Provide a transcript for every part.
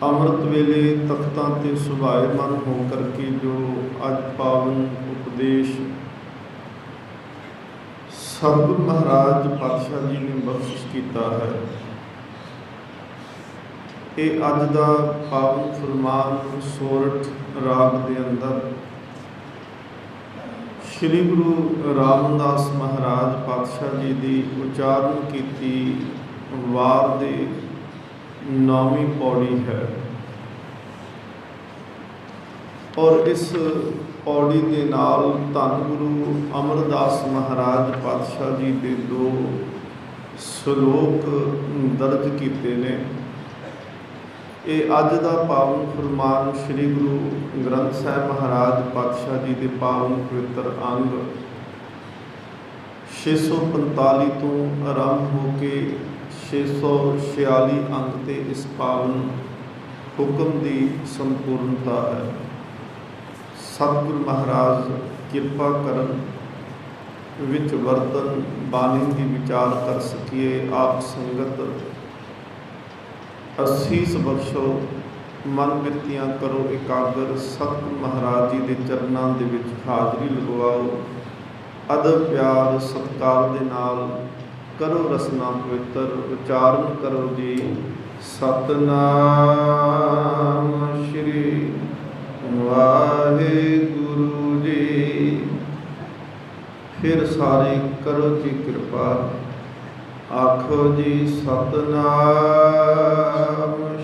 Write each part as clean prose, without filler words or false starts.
ਅੰਮ੍ਰਿਤ ਵੇਲੇ ਤਖਤਾਂ 'ਤੇ ਸੁਭਾਏਮਨ ਹੋ ਕਰਕੇ ਜੋ ਅੱਜ ਪਾਵਨ ਉਪਦੇਸ਼ ਸਤਿਗੁਰੂ ਮਹਾਰਾਜ ਪਾਤਸ਼ਾਹ ਜੀ ਨੇ ਬਖਸ਼ਿਸ਼ ਕੀਤਾ ਹੈ, ਇਹ ਅੱਜ ਦਾ ਪਾਵਨ ਫਰਮਾਨ ਸੋਰਠ ਰਾਗ ਦੇ ਅੰਦਰ ਸ਼੍ਰੀ ਗੁਰੂ ਰਾਮਦਾਸ ਮਹਾਰਾਜ ਪਾਤਸ਼ਾਹ ਜੀ ਦੀ ਉਚਾਰਨ ਕੀਤੀ ਵਾਰ ਦੇ 9ਵੀਂ ਪੌੜੀ ਹੈ। ਔਰ ਇਸ ਪੌੜੀ ਦੇ ਨਾਲ ਧੰਨ ਗੁਰੂ ਅਮਰਦਾਸ ਮਹਾਰਾਜ ਪਾਤਸ਼ਾਹ ਜੀ ਦੇ 2 ਸ਼ਲੋਕ ਦਰਜ ਕੀਤੇ ਨੇ। ਇਹ ਅੱਜ ਦਾ ਪਾਵਨ ਫਰਮਾਨ ਸ਼੍ਰੀ ਗੁਰੂ ਗ੍ਰੰਥ ਸਾਹਿਬ ਮਹਾਰਾਜ ਪਾਤਸ਼ਾਹ ਜੀ ਦੇ ਪਾਵਨ ਪਵਿੱਤਰ ਅੰਗ 645 ਤੋਂ ਆਰੰਭ ਹੋ ਕੇ 646 ਅੰਗ ਤੇ ਇਸ ਪਾਵਨ ਹੁਕਮ ਦੀ ਸੰਪੂਰਨਤਾ ਹੈ। ਸਤਿਗੁਰੂ ਮਹਾਰਾਜ ਕਿਰਪਾ ਕਰਨ ਵਿੱਚ ਵਰਤਨ ਬਾਣੀ ਦੀ ਵਿਚਾਰ ਕਰ ਸਕੀਏ। ਆਪ ਸੰਗਤ ਅਸੀਸ ਬਖਸ਼ੋ, ਮਨ ਬਿਰਤੀਆਂ ਕਰੋ ਇਕਾਗਰ, ਸਤਿਗੁਰੂ ਮਹਾਰਾਜ ਜੀ ਦੇ ਚਰਨਾਂ ਦੇ ਵਿੱਚ ਹਾਜ਼ਰੀ ਲਗਵਾਓ। ਅਦਬ ਪਿਆਰ ਸਤਿਕਾਰ ਦੇ ਨਾਲ ਕਰੋ ਰਸਨਾ ਪਵਿੱਤਰ, ਉਚਾਰਨ ਕਰੋ ਜੀ ਸਤਿਨਾਮ ਸ਼੍ਰੀ ਵਾਹਿਗੁਰੂ ਜੀ। ਫਿਰ ਸਾਰੇ ਕਰੋ ਜੀ ਕਿਰਪਾ, ਆਖੋ ਜੀ ਸਤਿਨਾਮ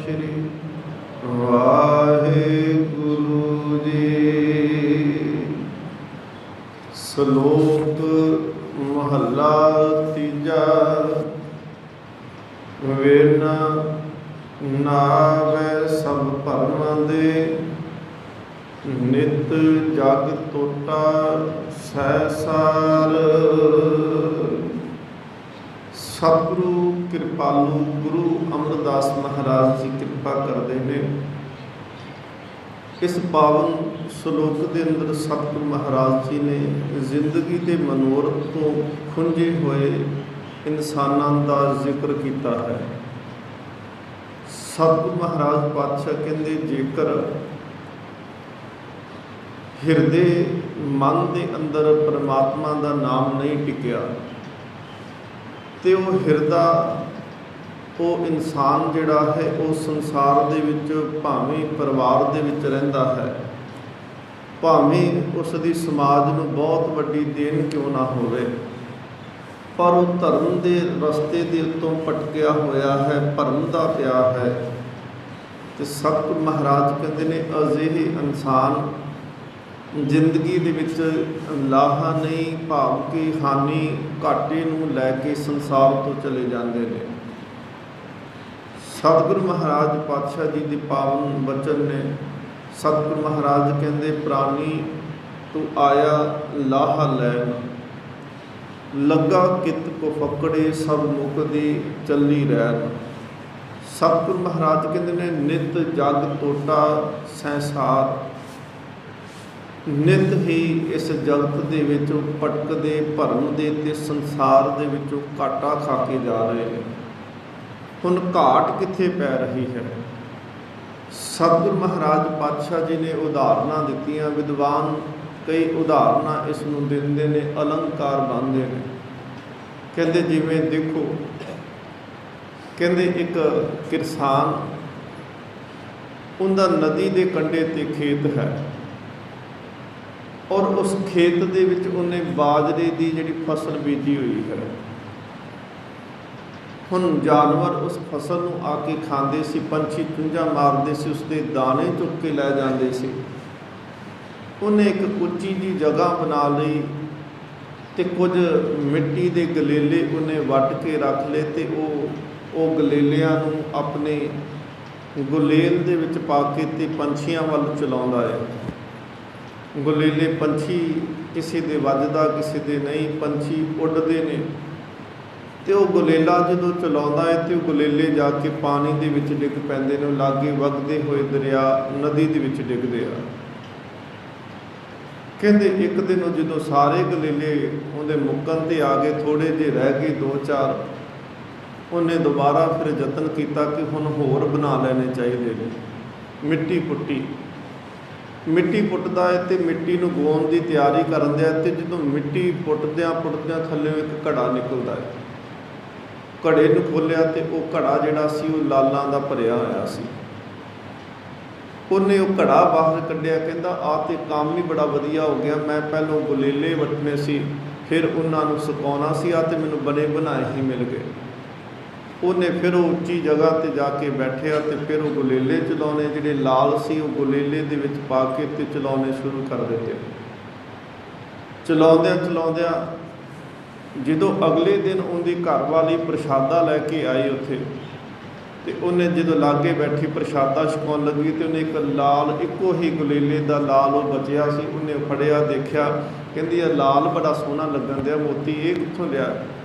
ਸ਼੍ਰੀ ਵਾਹਿਗੁਰੂ ਜੀ। ਸ਼ਲੋਕ ਮਹੱਲਾ ਤੀਜਾ। ਵੇਨ ਨਾਵੈ ਸਭ ਭਰਮਾਂ ਦੇ, ਨਿਤ ਜਗ ਟੋਟਾ ਸਹਿਸਾਰ। ਸਤਿਗੁਰੂ ਕਿਰਪਾਲੂ ਗੁਰੂ ਅਮਰਦਾਸ ਮਹਾਰਾਜ ਜੀ ਕਿਰਪਾ ਕਰਦੇ ਨੇ। ਇਸ ਪਾਵਨ ਸ਼ਲੋਕ ਦੇ ਅੰਦਰ ਸਤਿਗੁਰੂ ਮਹਾਰਾਜ ਜੀ ਨੇ ਜ਼ਿੰਦਗੀ ਦੇ ਮਨੋਰਥ ਤੋਂ ਖੁੰਝੇ ਹੋਏ ਇਨਸਾਨਾਂ ਦਾ ਜ਼ਿਕਰ ਕੀਤਾ ਹੈ। ਸਤਿਗੁਰੂ ਮਹਾਰਾਜ ਪਾਤਸ਼ਾਹ ਕਹਿੰਦੇ, ਜੇਕਰ ਹਿਰਦੇ ਮਨ ਦੇ ਅੰਦਰ ਪਰਮਾਤਮਾ ਦਾ ਨਾਮ ਨਹੀਂ ਟਿਕਿਆ ਤੇ ਉਹ ਹਿਰਦਾ, ਉਹ ਇਨਸਾਨ ਜਿਹੜਾ ਹੈ ਉਹ ਸੰਸਾਰ ਦੇ ਵਿੱਚ ਭਾਵੇਂ ਪਰਿਵਾਰ ਦੇ ਵਿੱਚ ਰਹਿੰਦਾ ਹੈ, ਭਾਵੇਂ ਉਸ ਦੀ ਸਮਾਜ ਨੂੰ ਬਹੁਤ ਵੱਡੀ ਦੇਣ ਕਿਉਂ ਨਾ ਹੋਵੇ, ਪਰ ਉਹ ਧਰਮ ਦੇ ਰਸਤੇ ਦੇ ਉੱਤੋਂ ਭਟਕਿਆ ਹੋਇਆ ਹੈ, ਭਰਮ ਦਾ ਪਿਆ ਹੈ। ਤੇ ਸਤਿਗੁਰੂ ਮਹਾਰਾਜ ਕਹਿੰਦੇ ਨੇ, ਅਜਿਹੇ ਇਨਸਾਨ ਜ਼ਿੰਦਗੀ ਦੇ ਵਿੱਚ ਲਾਹਾ ਨਹੀਂ, ਭਾਵ ਕਿ ਹਾਨੀ ਘਾਟੇ ਨੂੰ ਲੈ ਕੇ ਸੰਸਾਰ ਤੋਂ ਚਲੇ ਜਾਂਦੇ ਨੇ। ਸਤਿਗੁਰੂ ਮਹਾਰਾਜ ਪਾਤਸ਼ਾਹ ਜੀ ਦੇ ਪਾਵਨ ਬਚਨ ਨੇ। ਸਤਿਗੁਰੂ ਮਹਾਰਾਜ ਕਹਿੰਦੇ, ਪ੍ਰਾਨੀ ਤੂੰ ਆਇਆ ਲਾਹਾ ਲੈਣ, ਲੱਗਾ ਕਿਤ ਕੋ ਫਕੜੇ ਸਭ ਮੁਕਦੀ ਚੱਲੀ ਰਹਿਣ। ਸਤਿਗੁਰੂ ਮਹਾਰਾਜ ਕਹਿੰਦੇ ਨੇ, ਨਿਤ ਜਗ ਟੋਟਾ ਸੰਸਾਰ, ਨਿਤ ਹੀ ਇਸ ਜਗਤ ਦੇ ਵਿੱਚੋਂ ਭਟਕਦੇ, ਭਰਮ ਦੇ ਤੇ ਸੰਸਾਰ ਦੇ ਵਿੱਚੋਂ ਘਾਟਾ ਖਾ ਕੇ ਜਾ ਰਹੇ ਨੇ। ਹੁਣ ਘਾਟ ਕਿੱਥੇ ਪੈ ਰਹੀ ਹੈ? ਸਤਿਗੁਰੂ ਮਹਾਰਾਜ ਪਾਤਸ਼ਾਹ ਜੀ ਨੇ ਉਦਾਹਰਨਾਂ ਦਿੱਤੀਆਂ। ਵਿਦਵਾਨ ਕਈ ਉਦਾਹਰਨਾਂ ਇਸ ਨੂੰ ਦਿੰਦੇ ਨੇ, ਅਲੰਕਾਰ ਬਣਦੇ ਨੇ। ਕਹਿੰਦੇ ਜਿਵੇਂ ਦੇਖੋ, ਕਹਿੰਦੇ ਇੱਕ ਕਿਸਾਨ, ਉਹਦਾ ਨਦੀ ਦੇ ਕੰਢੇ 'ਤੇ ਖੇਤ ਹੈ ਔਰ ਉਸ ਖੇਤ ਦੇ ਵਿੱਚ ਉਹਨੇ ਬਾਜਰੇ ਦੀ ਜਿਹੜੀ ਫਸਲ ਬੀਜੀ ਹੋਈ ਹੈ। ਹੁਣ ਜਾਨਵਰ ਉਸ ਫਸਲ ਨੂੰ ਆ ਕੇ ਖਾਂਦੇ ਸੀ, ਪੰਛੀ ਚੁੰਝਾਂ ਮਾਰਦੇ ਸੀ, ਉਸਦੇ ਦਾਣੇ ਚੁੱਕ ਕੇ ਲੈ ਜਾਂਦੇ ਸੀ। ਉਹਨੇ ਇੱਕ ਉੱਚੀ ਜਿਹੀ ਜਗ੍ਹਾ ਬਣਾ ਲਈ ਤੇ ਕੁਝ ਮਿੱਟੀ ਦੇ ਗਲੇਲੇ ਉਹਨੇ ਵੱਟ ਕੇ ਰੱਖ ਲਏ ਤੇ ਉਹ ਗਲੇਲਿਆਂ ਨੂੰ ਆਪਣੇ ਗੁਲੇਲ ਦੇ ਵਿੱਚ ਪਾ ਕੇ ਤੇ ਪੰਛੀਆਂ ਵੱਲ ਚਲਾਉਂਦਾ ਹੈ। ਗੁਲੇਲੇ ਪੰਛੀ ਕਿਸੇ ਦੇ ਵੱਜਦਾ, ਕਿਸੇ ਦੇ ਨਹੀਂ, ਪੰਛੀ ਉੱਡਦੇ ਨੇ। ਤੇ ਉਹ ਗੁਲੇਲਾ ਜਦੋਂ ਚਲਾਉਂਦਾ ਹੈ ਤੇ ਉਹ ਗੁਲੇਲੇ ਜਾ ਕੇ ਪਾਣੀ ਦੇ ਵਿੱਚ ਡਿੱਗ ਪੈਂਦੇ ਨੇ। ਲਾਗੇ ਵਗਦੇ ਹੋਏ ਦਰਿਆ, ਨਦੀ ਦੇ ਵਿੱਚ ਡਿੱਗਦੇ ਆ। ਕਹਿੰਦੇ ਇੱਕ ਦਿਨ ਜਦੋਂ ਸਾਰੇ ਗਲੇਲੇ ਉਹਦੇ ਮੁੱਕਣ 'ਤੇ ਆ ਗਏ, ਥੋੜ੍ਹੇ ਜਿਹੇ ਰਹਿ ਗਏ 2-4, ਉਹਨੇ ਦੁਬਾਰਾ ਫਿਰ ਯਤਨ ਕੀਤਾ ਕਿ ਹੁਣ ਹੋਰ ਬਣਾ ਲੈਣੇ ਚਾਹੀਦੇ ਨੇ। ਮਿੱਟੀ ਪੁੱਟੀ, ਮਿੱਟੀ ਪੁੱਟਦਾ ਹੈ ਅਤੇ ਮਿੱਟੀ ਨੂੰ ਗਾਉਣ ਦੀ ਤਿਆਰੀ ਕਰਨ ਦਿਆ, ਅਤੇ ਜਦੋਂ ਮਿੱਟੀ ਪੁੱਟਦਿਆਂ ਥੱਲੇ ਇੱਕ ਘੜਾ ਨਿਕਲਦਾ ਹੈ। ਘੜੇ ਨੂੰ ਖੋਲ੍ਹਿਆ ਅਤੇ ਉਹ ਘੜਾ ਜਿਹੜਾ ਸੀ ਉਹ ਲਾਲਾਂ ਦਾ ਭਰਿਆ ਹੋਇਆ ਸੀ। ਉਹਨੇ ਉਹ ਘੜਾ ਬਾਹਰ ਕੱਢਿਆ, ਕਹਿੰਦਾ ਆਹ ਤਾਂ ਕੰਮ ਹੀ ਬੜਾ ਵਧੀਆ ਹੋ ਗਿਆ। ਮੈਂ ਪਹਿਲੋਂ ਗੁਲੇਲੇ ਵੱਟਣੇ ਸੀ, ਫਿਰ ਉਹਨਾਂ ਨੂੰ ਸੁਕਾਉਣਾ ਸੀ, ਆਹ ਤਾਂ ਮੈਨੂੰ ਬਣੇ ਬਣਾਏ ਹੀ ਮਿਲ ਗਏ। ਉਹਨੇ ਫਿਰ ਉਹ ਉੱਚੀ ਜਗ੍ਹਾ 'ਤੇ ਜਾ ਕੇ ਬੈਠਿਆ ਅਤੇ ਫਿਰ ਉਹ ਗੁਲੇਲੇ ਚਲਾਉਣੇ ਜਿਹੜੇ ਲਾਲ ਸੀ ਉਹ ਗੁਲੇਲੇ ਦੇ ਵਿੱਚ ਪਾ ਕੇ ਅਤੇ ਚਲਾਉਣੇ ਸ਼ੁਰੂ ਕਰ ਦਿੱਤੇ। ਚਲਾਉਂਦਿਆਂ ਜਦੋਂ ਅਗਲੇ ਦਿਨ ਉਹਦੀ ਘਰਵਾਲੀ ਪ੍ਰਸ਼ਾਦਾ ਲੈ ਕੇ ਆਈ ਉੱਥੇ, ਅਤੇ ਉਹਨੇ ਜਦੋਂ ਲਾਗੇ ਬੈਠੀ ਪ੍ਰਸ਼ਾਦਾ ਛਕਾਉਣ ਲੱਗੀ ਅਤੇ ਉਹਨੇ ਇੱਕ ਲਾਲ, ਇੱਕੋ ਹੀ ਗੁਲੇਲੇ ਦਾ ਲਾਲ ਉਹ ਬਚਿਆ ਸੀ, ਉਹਨੇ ਫੜਿਆ, ਦੇਖਿਆ, ਕਹਿੰਦੀ ਇਹ ਲਾਲ ਬੜਾ ਸੋਹਣਾ ਲੱਗਣ ਦਿਆ, ਮੋਤੀ ਇਹ ਕਿੱਥੋਂ ਲਿਆ?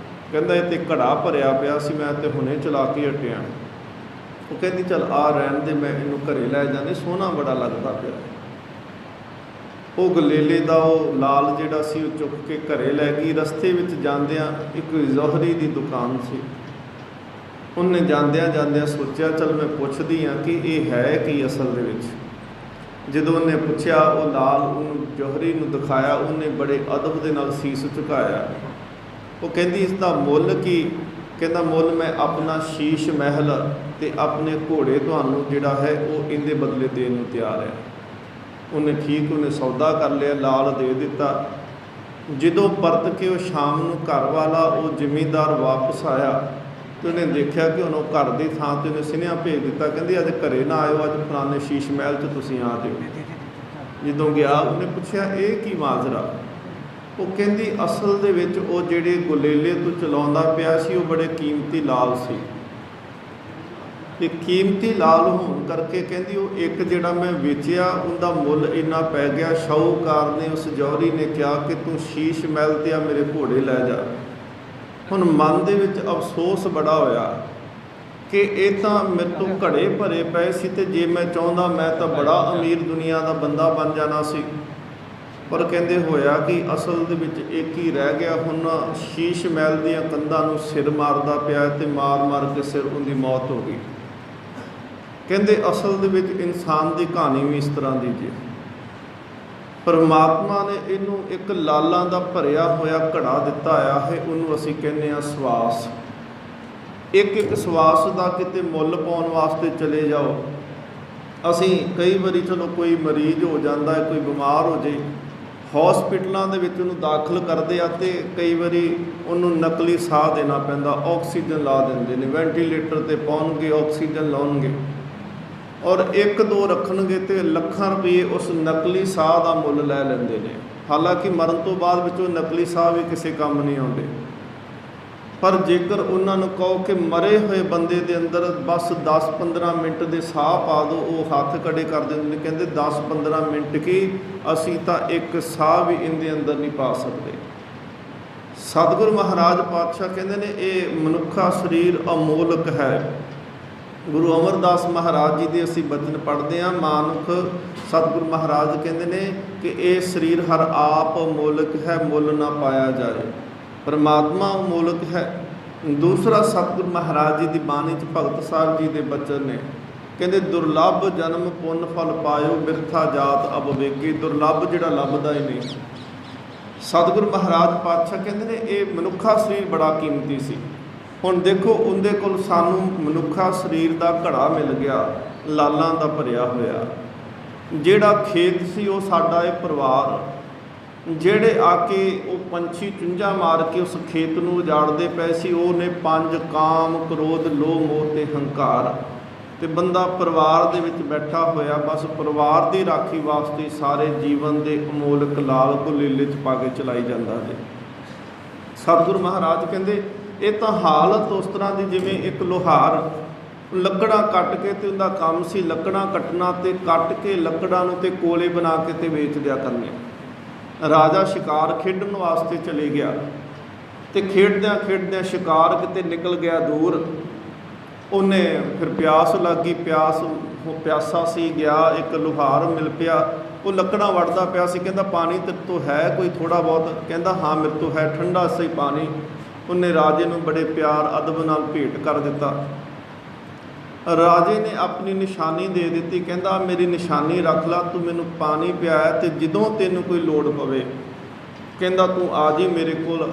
ਕਹਿੰਦਾ ਇਹ ਤਾਂ ਘੜਾ ਭਰਿਆ ਪਿਆ ਸੀ, ਮੈਂ ਤਾਂ ਹੁਣੇ ਚਲਾ ਕੇ ਹਟਿਆ। ਉਹ ਕਹਿੰਦੀ ਚੱਲ ਆ ਰਹਿਣ ਦੇ, ਮੈਂ ਇਹਨੂੰ ਘਰੇ ਲੈ ਜਾਂਦੀ, ਸੋਹਣਾ ਬੜਾ ਲੱਗਦਾ ਪਿਆ। ਉਹ ਗੁਲੇਲੇ ਦਾ ਉਹ ਲਾਲ ਜਿਹੜਾ ਸੀ ਉਹ ਚੁੱਕ ਕੇ ਘਰੇ ਲੈ ਗਈ। ਰਸਤੇ ਵਿੱਚ ਜਾਂਦਿਆਂ ਇੱਕ ਜ਼ੋਹਰੀ ਦੀ ਦੁਕਾਨ ਸੀ, ਉਹਨੇ ਜਾਂਦਿਆਂ ਸੋਚਿਆ ਚੱਲ ਮੈਂ ਪੁੱਛਦੀ ਹਾਂ ਕਿ ਇਹ ਹੈ ਕੀ ਅਸਲ ਦੇ ਵਿੱਚ। ਜਦੋਂ ਉਹਨੇ ਪੁੱਛਿਆ, ਉਹ ਲਾਲ ਉਹਨੂੰ ਜੋਹਰੀ ਨੂੰ ਦਿਖਾਇਆ, ਉਹਨੇ ਬੜੇ ਅਦਬ ਦੇ ਨਾਲ ਸੀਸ ਝੁਕਾਇਆ। ਉਹ ਕਹਿੰਦੀ ਇਸ ਦਾ ਮੁੱਲ ਕੀ? ਕਹਿੰਦਾ ਮੁੱਲ ਮੈਂ ਆਪਣਾ ਸ਼ੀਸ਼ ਮਹਿਲ ਅਤੇ ਆਪਣੇ ਘੋੜੇ ਤੁਹਾਨੂੰ ਜਿਹੜਾ ਹੈ ਉਹ ਇਹਦੇ ਬਦਲੇ ਦੇਣ ਨੂੰ ਤਿਆਰ ਹੈ। ਉਹਨੇ ਠੀਕ, ਉਹਨੇ ਸੌਦਾ ਕਰ ਲਿਆ, ਲਾਲ ਦੇ ਦਿੱਤਾ। ਜਦੋਂ ਪਰਤ ਕੇ ਉਹ ਸ਼ਾਮ ਨੂੰ ਘਰ ਵਾਲਾ ਉਹ ਜ਼ਿਮੀਂਦਾਰ ਵਾਪਸ ਆਇਆ ਅਤੇ ਉਹਨੇ ਦੇਖਿਆ ਕਿ ਹੁਣ ਉਹ ਘਰ ਦੀ ਥਾਂ 'ਤੇ ਉਹਨੇ ਸੁਨੇਹਾ ਭੇਜ ਦਿੱਤਾ, ਕਹਿੰਦੀ ਅੱਜ ਘਰੇ ਨਾ ਆਇਓ, ਅੱਜ ਫਲਾਣੇ ਸ਼ੀਸ਼ ਮਹਿਲ 'ਚ ਤੁਸੀਂ ਆ ਜਾਇਓ। ਜਦੋਂ ਗਿਆ ਉਹਨੇ ਪੁੱਛਿਆ ਇਹ ਕੀ ਮਾਜਰਾ? ਉਹ ਕਹਿੰਦੀ ਅਸਲ ਦੇ ਵਿੱਚ ਉਹ ਜਿਹੜੇ ਗੁਲੇਲੇ ਤੋਂ ਚਲਾਉਂਦਾ ਪਿਆ ਸੀ ਉਹ ਬੜੇ ਕੀਮਤੀ ਲਾਲ ਸੀ, ਅਤੇ ਕੀਮਤੀ ਲਾਲ ਹੋਣ ਕਰਕੇ ਕਹਿੰਦੀ ਉਹ ਇੱਕ ਜਿਹੜਾ ਮੈਂ ਵੇਚਿਆ ਉਹਦਾ ਮੁੱਲ ਇੰਨਾ ਪੈ ਗਿਆ। ਸ਼ਾਹੂਕਾਰ ਨੇ ਉਸ ਜੌਹਰੀ ਨੇ ਕਿਹਾ ਕਿ ਤੂੰ ਸ਼ੀਸ਼ ਮਹਿਲ 'ਤੇ ਆ ਮੇਰੇ ਘੋੜੇ ਲੈ ਜਾ। ਹੁਣ ਮਨ ਦੇ ਵਿੱਚ ਅਫਸੋਸ ਬੜਾ ਹੋਇਆ ਕਿ ਇਹ ਤਾਂ ਮੇਰੇ ਤੋਂ ਘੜੇ ਭਰੇ ਪਏ ਸੀ, ਅਤੇ ਜੇ ਮੈਂ ਚਾਹੁੰਦਾ ਮੈਂ ਤਾਂ ਬੜਾ ਅਮੀਰ ਦੁਨੀਆ ਦਾ ਬੰਦਾ ਬਣ ਜਾਣਾ ਸੀ। ਪਰ ਕਹਿੰਦੇ ਹੋਇਆ ਕਿ ਅਸਲ ਦੇ ਵਿੱਚ ਇੱਕ ਹੀ ਰਹਿ ਗਿਆ। ਹੁਣ ਸ਼ੀਸ਼ ਮਹਿਲ ਦੀਆਂ ਕੰਧਾਂ ਨੂੰ ਸਿਰ ਮਾਰਦਾ ਪਿਆ ਅਤੇ ਮਾਰ ਕੇ ਸਿਰ ਉਹਦੀ ਮੌਤ ਹੋ ਗਈ। ਕਹਿੰਦੇ ਅਸਲ ਦੇ ਵਿੱਚ ਇਨਸਾਨ ਦੀ ਕਹਾਣੀ ਵੀ ਇਸ ਤਰ੍ਹਾਂ ਦੀ ਜੀ। ਪਰਮਾਤਮਾ ਨੇ ਇਹਨੂੰ ਇੱਕ ਲਾਲਾਂ ਦਾ ਭਰਿਆ ਹੋਇਆ ਘੜਾ ਦਿੱਤਾ ਹੋਇਆ ਹੈ, ਉਹਨੂੰ ਅਸੀਂ ਕਹਿੰਦੇ ਹਾਂ ਸਵਾਸ। ਇੱਕ ਸਵਾਸ ਦਾ ਕਿਤੇ ਮੁੱਲ ਪਾਉਣ ਵਾਸਤੇ ਚਲੇ ਜਾਓ। ਅਸੀਂ ਕਈ ਵਾਰੀ ਚਲੋ ਕੋਈ ਮਰੀਜ਼ ਹੋ ਜਾਂਦਾ ਹੈ, ਕੋਈ ਬਿਮਾਰ ਹੋ ਜੇ, ਹੌਸਪੀਟਲਾਂ ਦੇ ਵਿੱਚ ਉਹਨੂੰ ਦਾਖਲ ਕਰਦੇ ਆ ਅਤੇ ਕਈ ਵਾਰੀ ਉਹਨੂੰ ਨਕਲੀ ਸਾਹ ਦੇਣਾ ਪੈਂਦਾ, ਆਕਸੀਜਨ ਲਾ ਦਿੰਦੇ ਨੇ, ਵੈਂਟੀਲੇਟਰ 'ਤੇ ਪਾਉਣਗੇ, ਆਕਸੀਜਨ ਲਾਉਣਗੇ, ਔਰ 1-2 ਰੱਖਣਗੇ ਅਤੇ ਲੱਖਾਂ ਰੁਪਏ ਉਸ ਨਕਲੀ ਸਾਹ ਦਾ ਮੁੱਲ ਲੈ ਲੈਂਦੇ ਨੇ। ਹਾਲਾਂਕਿ ਮਰਨ ਤੋਂ ਬਾਅਦ ਵਿੱਚ ਉਹ ਨਕਲੀ ਸਾਹ ਵੀ ਕਿਸੇ ਕੰਮ ਨਹੀਂ ਆਉਂਦੇ। ਪਰ ਜੇਕਰ ਉਹਨਾਂ ਨੂੰ ਕਹੋ ਕਿ ਮਰੇ ਹੋਏ ਬੰਦੇ ਦੇ ਅੰਦਰ ਬਸ 10-15 ਮਿੰਟ ਦੇ ਸਾਹ ਪਾ ਦਿਓ, ਉਹ ਹੱਥ ਖੜੇ ਕਰ ਦਿੰਦੇ ਨੇ, ਕਹਿੰਦੇ 10-15 ਮਿੰਟ ਕੀ, ਅਸੀਂ ਤਾਂ ਇੱਕ ਸਾਹ ਵੀ ਇਹਦੇ ਅੰਦਰ ਨਹੀਂ ਪਾ ਸਕਦੇ। ਸਤਿਗੁਰੂ ਮਹਾਰਾਜ ਪਾਤਸ਼ਾਹ ਕਹਿੰਦੇ ਨੇ ਇਹ ਮਨੁੱਖਾ ਸਰੀਰ ਅਮੋਲਕ ਹੈ। ਗੁਰੂ ਅਮਰਦਾਸ ਮਹਾਰਾਜ ਜੀ ਦੇ ਅਸੀਂ ਬਚਨ ਪੜ੍ਹਦੇ ਹਾਂ, ਮਾਨੁਖ ਸਤਿਗੁਰੂ ਮਹਾਰਾਜ ਕਹਿੰਦੇ ਨੇ ਕਿ ਇਹ ਸਰੀਰ ਹਰ ਆਪ ਅਮੋਲਕ ਹੈ, ਮੁੱਲ ਨਾ ਪਾਇਆ ਜਾਏ। ਪਰਮਾਤਮਾ ਅਮੋਲਕ ਹੈ। ਦੂਸਰਾ ਸਤਿਗੁਰੂ ਮਹਾਰਾਜ ਜੀ ਦੀ ਬਾਣੀ 'ਚ ਭਗਤ ਸਾਹਿਬ ਜੀ ਦੇ ਬਚਨ ਨੇ, ਕਹਿੰਦੇ ਦੁਰਲੱਭ ਜਨਮ ਪੁੰਨ ਫਲ ਪਾਇਓ, ਬਿਰਥਾ ਜਾਤ ਅਬਵੇਗੀ। ਦੁਰਲੱਭ ਜਿਹੜਾ ਲੱਭਦਾ ਹੀ ਨਹੀਂ। ਸਤਿਗੁਰੂ ਮਹਾਰਾਜ ਪਾਤਸ਼ਾਹ ਕਹਿੰਦੇ ਨੇ ਇਹ ਮਨੁੱਖਾ ਸਰੀਰ ਬੜਾ ਕੀਮਤੀ ਸੀ। ਹੁਣ ਦੇਖੋ ਉਹਦੇ ਕੋਲ ਸਾਨੂੰ ਮਨੁੱਖਾ ਸਰੀਰ ਦਾ ਘੜਾ ਮਿਲ ਗਿਆ, ਲਾਲਾਂ ਦਾ ਭਰਿਆ ਹੋਇਆ। ਜਿਹੜਾ ਖੇਤ ਸੀ ਉਹ ਸਾਡਾ ਇਹ ਪਰਿਵਾਰ, ਜਿਹੜੇ ਆ ਕੇ ਉਹ ਪੰਛੀ ਚੁੰਝਾਂ ਮਾਰ ਕੇ ਉਸ ਖੇਤ ਨੂੰ ਉਜਾੜਦੇ ਪਏ ਸੀ, ਉਹਨੇ 5 ਕਾਮ, ਕ੍ਰੋਧ, ਲੋਭ, ਮੋਹ ਤੇ ਹੰਕਾਰ, ਅਤੇ ਬੰਦਾ ਪਰਿਵਾਰ ਦੇ ਵਿੱਚ ਬੈਠਾ ਹੋਇਆ ਬਸ ਪਰਿਵਾਰ ਦੀ ਰਾਖੀ ਵਾਸਤੇ ਸਾਰੇ ਜੀਵਨ ਦੇ ਅਮੋਲਕ ਲਾਲ ਗੁਲੇਲੇ 'ਚ ਪਾ ਕੇ ਚਲਾਈ ਜਾਂਦਾ ਜੇ। ਸਤਿਗੁਰੂ ਮਹਾਰਾਜ ਕਹਿੰਦੇ ਇਹ ਤਾਂ ਹਾਲਤ ਉਸ ਤਰ੍ਹਾਂ ਦੀ ਜਿਵੇਂ ਇੱਕ ਲੋਹਾਰ ਲੱਕੜਾਂ ਕੱਟ ਕੇ, ਅਤੇ ਉਹਦਾ ਕੰਮ ਸੀ ਲੱਕੜਾਂ ਕੱਟਣਾ, ਅਤੇ ਕੱਟ ਕੇ ਲੱਕੜਾਂ ਨੂੰ ਅਤੇ ਕੋਲੇ ਬਣਾ ਕੇ ਅਤੇ ਵੇਚ ਦਿਆ ਕਰਨੇ। ਰਾਜਾ ਸ਼ਿਕਾਰ ਖੇਡਣ ਵਾਸਤੇ ਚਲੇ ਗਿਆ, ਅਤੇ ਖੇਡਦਿਆਂ ਸ਼ਿਕਾਰ ਕਿਤੇ ਨਿਕਲ ਗਿਆ ਦੂਰ। ਉਹਨੇ ਫਿਰ ਪਿਆਸ ਲੱਗ ਗਈ, ਪਿਆਸਾ ਸੀ, ਗਿਆ ਇੱਕ ਲੁਹਾਰ ਮਿਲ ਪਿਆ, ਉਹ ਲੱਕੜਾਂ ਵੱਢਦਾ ਪਿਆ ਸੀ। ਕਹਿੰਦਾ ਪਾਣੀ ਤੇਰੇ ਤੋਂ ਹੈ ਕੋਈ ਥੋੜ੍ਹਾ ਬਹੁਤ? ਕਹਿੰਦਾ ਹਾਂ ਮੇਰੇ ਤੋਂ ਹੈ, ਠੰਡਾ ਸਹੀ ਪਾਣੀ। ਉਹਨੇ ਰਾਜੇ ਨੂੰ ਬੜੇ ਪਿਆਰ ਅਦਬ ਨਾਲ ਭੇਟ ਕਰ ਦਿੱਤਾ। ਰਾਜੇ ਨੇ ਆਪਣੀ ਨਿਸ਼ਾਨੀ ਦੇ ਦਿੱਤੀ, ਕਹਿੰਦਾ ਮੇਰੀ ਨਿਸ਼ਾਨੀ ਰੱਖ ਲਾ, ਤੂੰ ਮੈਨੂੰ ਪਾਣੀ ਪਿਆਇਆ ਤੇ ਜਦੋਂ ਤੈਨੂੰ ਕੋਈ ਲੋੜ ਪਵੇ ਕਹਿੰਦਾ ਤੂੰ ਆ ਜੀ ਮੇਰੇ ਕੋਲ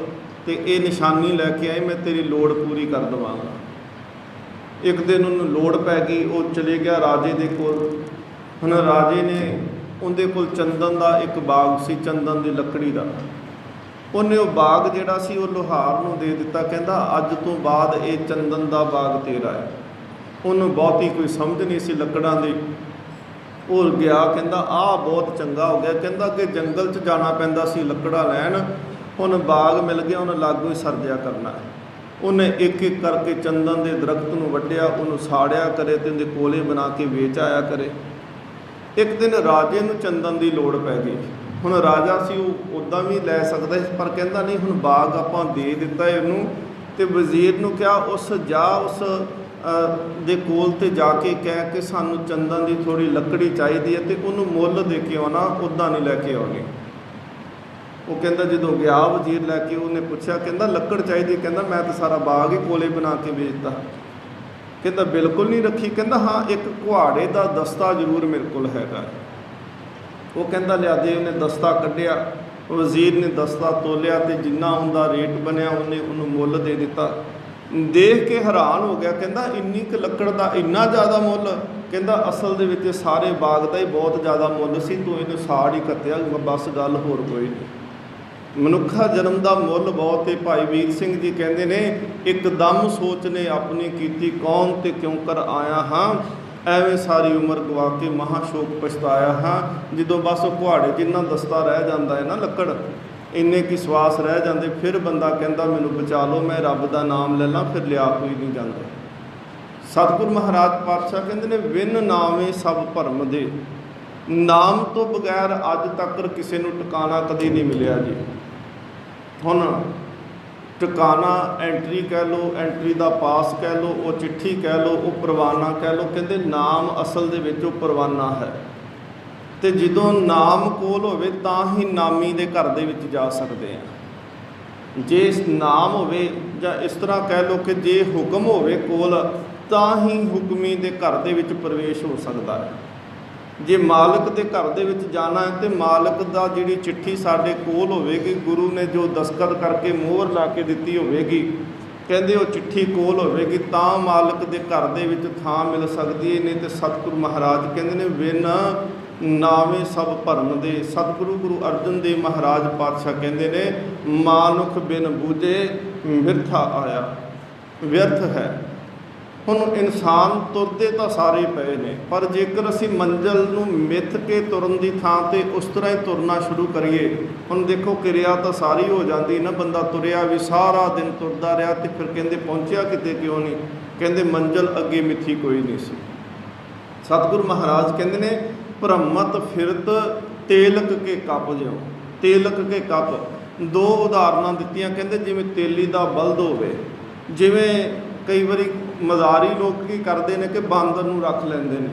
ਤੇ ਇਹ ਨਿਸ਼ਾਨੀ ਲੈ ਕੇ ਆਏ, ਮੈਂ ਤੇਰੀ ਲੋੜ ਪੂਰੀ ਕਰ ਦੇਵਾਂਗਾ। ਇੱਕ ਦਿਨ ਉਹਨੂੰ ਲੋੜ ਪੈ ਗਈ, ਉਹ ਚਲੇ ਗਿਆ ਰਾਜੇ ਦੇ ਕੋਲ। ਹੁਣ ਰਾਜੇ ਨੇ ਉਹਦੇ ਕੋਲ ਚੰਦਨ ਦਾ ਇੱਕ ਬਾਗ ਸੀ, ਚੰਦਨ ਦੀ ਲੱਕੜੀ ਦਾ। ਉਹਨੇ ਉਹ ਬਾਗ ਜਿਹੜਾ ਸੀ ਉਹ ਲੁਹਾਰ ਨੂੰ ਦੇ ਦਿੱਤਾ, ਕਹਿੰਦਾ ਅੱਜ ਤੋਂ ਬਾਅਦ ਇਹ ਚੰਦਨ ਦਾ ਬਾਗ ਤੇਰਾ ਹੈ। ਉਹਨੂੰ ਬਹੁਤੀ ਕੋਈ ਸਮਝ ਨਹੀਂ ਸੀ ਲੱਕੜਾਂ ਦੀ। ਉਹ ਗਿਆ, ਕਹਿੰਦਾ ਆਹ ਬਹੁਤ ਚੰਗਾ ਹੋ ਗਿਆ। ਕਹਿੰਦਾ ਕਿ ਜੰਗਲ 'ਚ ਜਾਣਾ ਪੈਂਦਾ ਸੀ ਲੱਕੜਾਂ ਲੈਣ, ਹੁਣ ਬਾਗ ਮਿਲ ਗਿਆ, ਉਹਨੇ ਲਾਗੂ ਹੀ ਸਰਜਿਆ ਕਰਨਾ ਹੈ। ਉਹਨੇ ਇੱਕ ਇੱਕ ਕਰਕੇ ਚੰਦਨ ਦੇ ਦਰਖਤ ਨੂੰ ਵੱਢਿਆ, ਉਹਨੂੰ ਸਾੜਿਆ ਕਰੇ ਤੇ ਉਹਦੇ ਕੋਲੇ ਬਣਾ ਕੇ ਵੇਚ ਆਇਆ ਕਰੇ। ਇੱਕ ਦਿਨ ਰਾਜੇ ਨੂੰ ਚੰਦਨ ਦੀ ਲੋੜ ਪੈ ਗਈ। ਹੁਣ ਰਾਜਾ ਸੀ, ਉਹ ਉੱਦਾਂ ਵੀ ਲੈ ਸਕਦਾ ਸੀ, ਪਰ ਕਹਿੰਦਾ ਨਹੀਂ, ਹੁਣ ਬਾਗ ਆਪਾਂ ਦੇ ਦਿੱਤਾ ਇਹਨੂੰ। ਤੇ ਵਜ਼ੀਰ ਨੂੰ ਕਿਹਾ ਉਸ ਦੇ ਕੋਲ ਤੇ ਜਾ ਕੇ ਕਹਿ ਕੇ ਸਾਨੂੰ ਚੰਦਨ ਦੀ ਥੋੜ੍ਹੀ ਲੱਕੜੀ ਚਾਹੀਦੀ ਹੈ ਤੇ ਉਹਨੂੰ ਮੁੱਲ ਦੇ ਕੇ ਆਉਣਾ, ਉੱਦਾਂ ਨਹੀਂ ਲੈ ਕੇ ਆਉਣੀ। ਉਹ ਕਹਿੰਦਾ ਜਦੋਂ ਗਿਆ ਵਜ਼ੀਰ ਲੈ ਕੇ, ਉਹਨੇ ਪੁੱਛਿਆ, ਕਹਿੰਦਾ ਲੱਕੜ ਚਾਹੀਦੀ? ਕਹਿੰਦਾ ਮੈਂ ਤਾਂ ਸਾਰਾ ਬਾਗ ਹੀ ਕੋਲੇ ਬਣਾ ਕੇ ਵੇਚਦਾ। ਕਹਿੰਦਾ ਬਿਲਕੁਲ ਨਹੀਂ ਰੱਖੀ? ਕਹਿੰਦਾ ਹਾਂ, ਇੱਕ ਕੁਹਾੜੇ ਦਾ ਦਸਤਾ ਜ਼ਰੂਰ ਮੇਰੇ ਕੋਲ ਹੈਗਾ। ਉਹ ਕਹਿੰਦਾ ਲਿਆ ਦੇ। ਉਹਨੇ ਦਸਤਾ ਕੱਢਿਆ, ਵਜ਼ੀਰ ਨੇ ਦਸਤਾ ਤੋਲਿਆ ਤੇ ਜਿੰਨਾ ਉਹਦਾ ਰੇਟ ਬਣਿਆ ਉਹਨੇ ਉਹਨੂੰ ਮੁੱਲ ਦੇ ਦਿੱਤਾ। ਦੇਖ ਕੇ ਹੈਰਾਨ ਹੋ ਗਿਆ, ਕਹਿੰਦਾ ਇੰਨੀ ਕੁ ਲੱਕੜ ਦਾ ਇੰਨਾ ਜ਼ਿਆਦਾ ਮੁੱਲ? ਕਹਿੰਦਾ ਅਸਲ ਦੇ ਵਿੱਚ ਸਾਰੇ ਬਾਗ ਦਾ ਹੀ ਬਹੁਤ ਜ਼ਿਆਦਾ ਮੁੱਲ ਸੀ, ਤੂੰ ਇਹਨੂੰ ਸਾੜ ਹੀ ਕੱਤਿਆ, ਬਸ ਗੱਲ ਹੋਰ ਕੋਈ ਨਹੀਂ। ਮਨੁੱਖਾ ਜਨਮ ਦਾ ਮੁੱਲ ਬਹੁਤ ਹੈ। ਭਾਈ ਵੀਰ ਸਿੰਘ ਜੀ ਕਹਿੰਦੇ ਨੇ, ਇੱਕਦਮ ਸੋਚ ਨੇ ਆਪਣੀ ਕੀਤੀ, ਕੌਣ ਤੇ ਕਿਉਂ ਕਰ ਆਇਆ ਹਾਂ, ਐਵੇਂ ਸਾਰੀ ਉਮਰ ਗਵਾ ਕੇ ਮਹਾ ਸ਼ੋਕ ਪਛਤਾਇਆ ਹਾਂ। ਜਦੋਂ ਬਸ ਉਹ ਕੁਹਾੜੇ ਜਿੰਨਾ ਦਸਤਾ ਰਹਿ ਜਾਂਦਾ ਹੈ ਨਾ, ਲੱਕੜ ਇੰਨੇ ਕੀ ਸਵਾਸ ਰਹਿ ਜਾਂਦੇ, ਫਿਰ ਬੰਦਾ ਕਹਿੰਦਾ ਮੈਨੂੰ ਬਚਾ ਲਓ, ਮੈਂ ਰੱਬ ਦਾ ਨਾਮ ਲੈ ਲਾਂ, ਫਿਰ ਲਿਆ ਕੋਈ ਨਹੀਂ ਜਾਂਦਾ। ਸਤਿਗੁਰੂ ਮਹਾਰਾਜ ਪਾਤਸ਼ਾਹ ਕਹਿੰਦੇ ਨੇ, ਵਿਨ ਨਾਵੇਂ ਸਭ ਭਰਮ ਦੇ। ਨਾਮ ਤੋਂ ਬਗੈਰ ਅੱਜ ਤੱਕ ਕਿਸੇ ਨੂੰ ਟਿਕਾਣਾ ਕਦੇ ਨਹੀਂ ਮਿਲਿਆ ਜੀ। ਹੁਣ ਟਿਕਾਣਾ ਐਂਟਰੀ ਕਹਿ ਲਓ, ਐਂਟਰੀ ਦਾ ਪਾਸ ਕਹਿ ਲਓ, ਉਹ ਚਿੱਠੀ ਕਹਿ ਲਓ, ਉਹ ਪਰਵਾਨਾ ਕਹਿ ਲਓ। ਕਹਿੰਦੇ ਨਾਮ ਅਸਲ ਦੇ ਵਿੱਚ ਉਹ ਪਰਵਾਨਾ ਹੈ। ਤੇ ਜਦੋਂ ਨਾਮ ਕੋਲ ਹੋਵੇ ਤਾਂ ਹੀ ਨਾਮੀ ਦੇ ਘਰ ਦੇ ਵਿੱਚ ਜਾ ਸਕਦੇ ਹਾਂ। ਜੇ ਨਾਮ ਹੋਵੇ, ਜਾਂ ਇਸ ਤਰ੍ਹਾਂ ਕਹਿ ਲਓ ਕਿ ਜੇ ਹੁਕਮ ਹੋਵੇ ਕੋਲ ਤਾਂ ਹੀ ਹੁਕਮੀ ਦੇ ਘਰ ਦੇ ਵਿੱਚ ਪ੍ਰਵੇਸ਼ ਹੋ ਸਕਦਾ ਹੈ। ਜੇ ਮਾਲਕ ਦੇ ਘਰ ਦੇ ਵਿੱਚ ਜਾਣਾ ਹੈ ਤੇ ਮਾਲਕ ਦਾ ਜਿਹੜੀ ਚਿੱਠੀ ਸਾਡੇ ਕੋਲ ਹੋਵੇਗੀ, ਗੁਰੂ ਨੇ ਜੋ ਦਸਤਖਤ ਕਰਕੇ ਮੋਹਰ ਲਾ ਕੇ ਦਿੱਤੀ ਹੋਵੇਗੀ, ਕਹਿੰਦੇ ਉਹ ਚਿੱਠੀ ਕੋਲ ਹੋਵੇਗੀ ਤਾਂ ਮਾਲਕ ਦੇ ਘਰ ਦੇ ਵਿੱਚ ਥਾਂ ਮਿਲ ਸਕਦੀ ਹੈ। ਨਹੀਂ ਤੇ ਸਤਿਗੁਰੂ ਮਹਾਰਾਜ ਕਹਿੰਦੇ ਨੇ, ਵਿਨ ਨਾਵੇਂ ਸਭ ਭਰਮ ਦੇ। ਸਤਿਗੁਰੂ ਗੁਰੂ ਅਰਜਨ ਦੇਵ ਮਹਾਰਾਜ ਪਾਤਸ਼ਾਹ ਕਹਿੰਦੇ ਨੇ, ਮਾਨੁਖ ਬਿਨ ਬੂਝੇ ਮਿਰਥਾ ਆਇਆ, ਵਿਅਰਥ ਹੈ। ਹੁਣ ਇਨਸਾਨ ਤੁਰਦੇ ਤਾਂ ਸਾਰੇ ਪਏ ਨੇ, ਪਰ ਜੇਕਰ ਅਸੀਂ ਮੰਜ਼ਿਲ ਨੂੰ ਮਿੱਥ ਕੇ ਤੁਰਨ ਦੀ ਥਾਂ ਤੇ ਉਸ ਤਰ੍ਹਾਂ ਹੀ ਤੁਰਨਾ ਸ਼ੁਰੂ ਕਰੀਏ, ਹੁਣ ਦੇਖੋ ਕਿਰਿਆ ਤਾਂ ਸਾਰੀ ਹੋ ਜਾਂਦੀ ਨਾ, ਬੰਦਾ ਤੁਰਿਆ ਵੀ ਸਾਰਾ ਦਿਨ ਤੁਰਦਾ ਰਿਹਾ ਤੇ ਫਿਰ ਕਹਿੰਦੇ ਪਹੁੰਚਿਆ ਕਿਤੇ ਕਿਉਂ ਨਹੀਂ? ਕਹਿੰਦੇ ਮੰਜ਼ਿਲ ਅੱਗੇ ਮਿੱਥੀ ਕੋਈ ਨਹੀਂ ਸੀ। ਸਤਿਗੁਰੂ ਮਹਾਰਾਜ ਕਹਿੰਦੇ ਨੇ, ਭ੍ਰਮਤ ਫਿਰਤ ਤੇਲਕ ਕੇ ਕੱਪ ਜਿਉ। ਤੇਲਕ ਕੇ ਕੱਪ, ਦੋ ਉਦਾਹਰਨਾਂ ਦਿੱਤੀਆਂ। ਕਹਿੰਦੇ ਜਿਵੇਂ ਤੇਲੀ ਦਾ ਬਲਦ ਹੋਵੇ, ਜਿਵੇਂ ਕਈ ਵਾਰੀ ਮਜ਼ਾਰੀ ਲੋਕ ਕੀ ਕਰਦੇ ਨੇ ਕਿ ਬਾਂਦਰ ਨੂੰ ਰੱਖ ਲੈਂਦੇ ਨੇ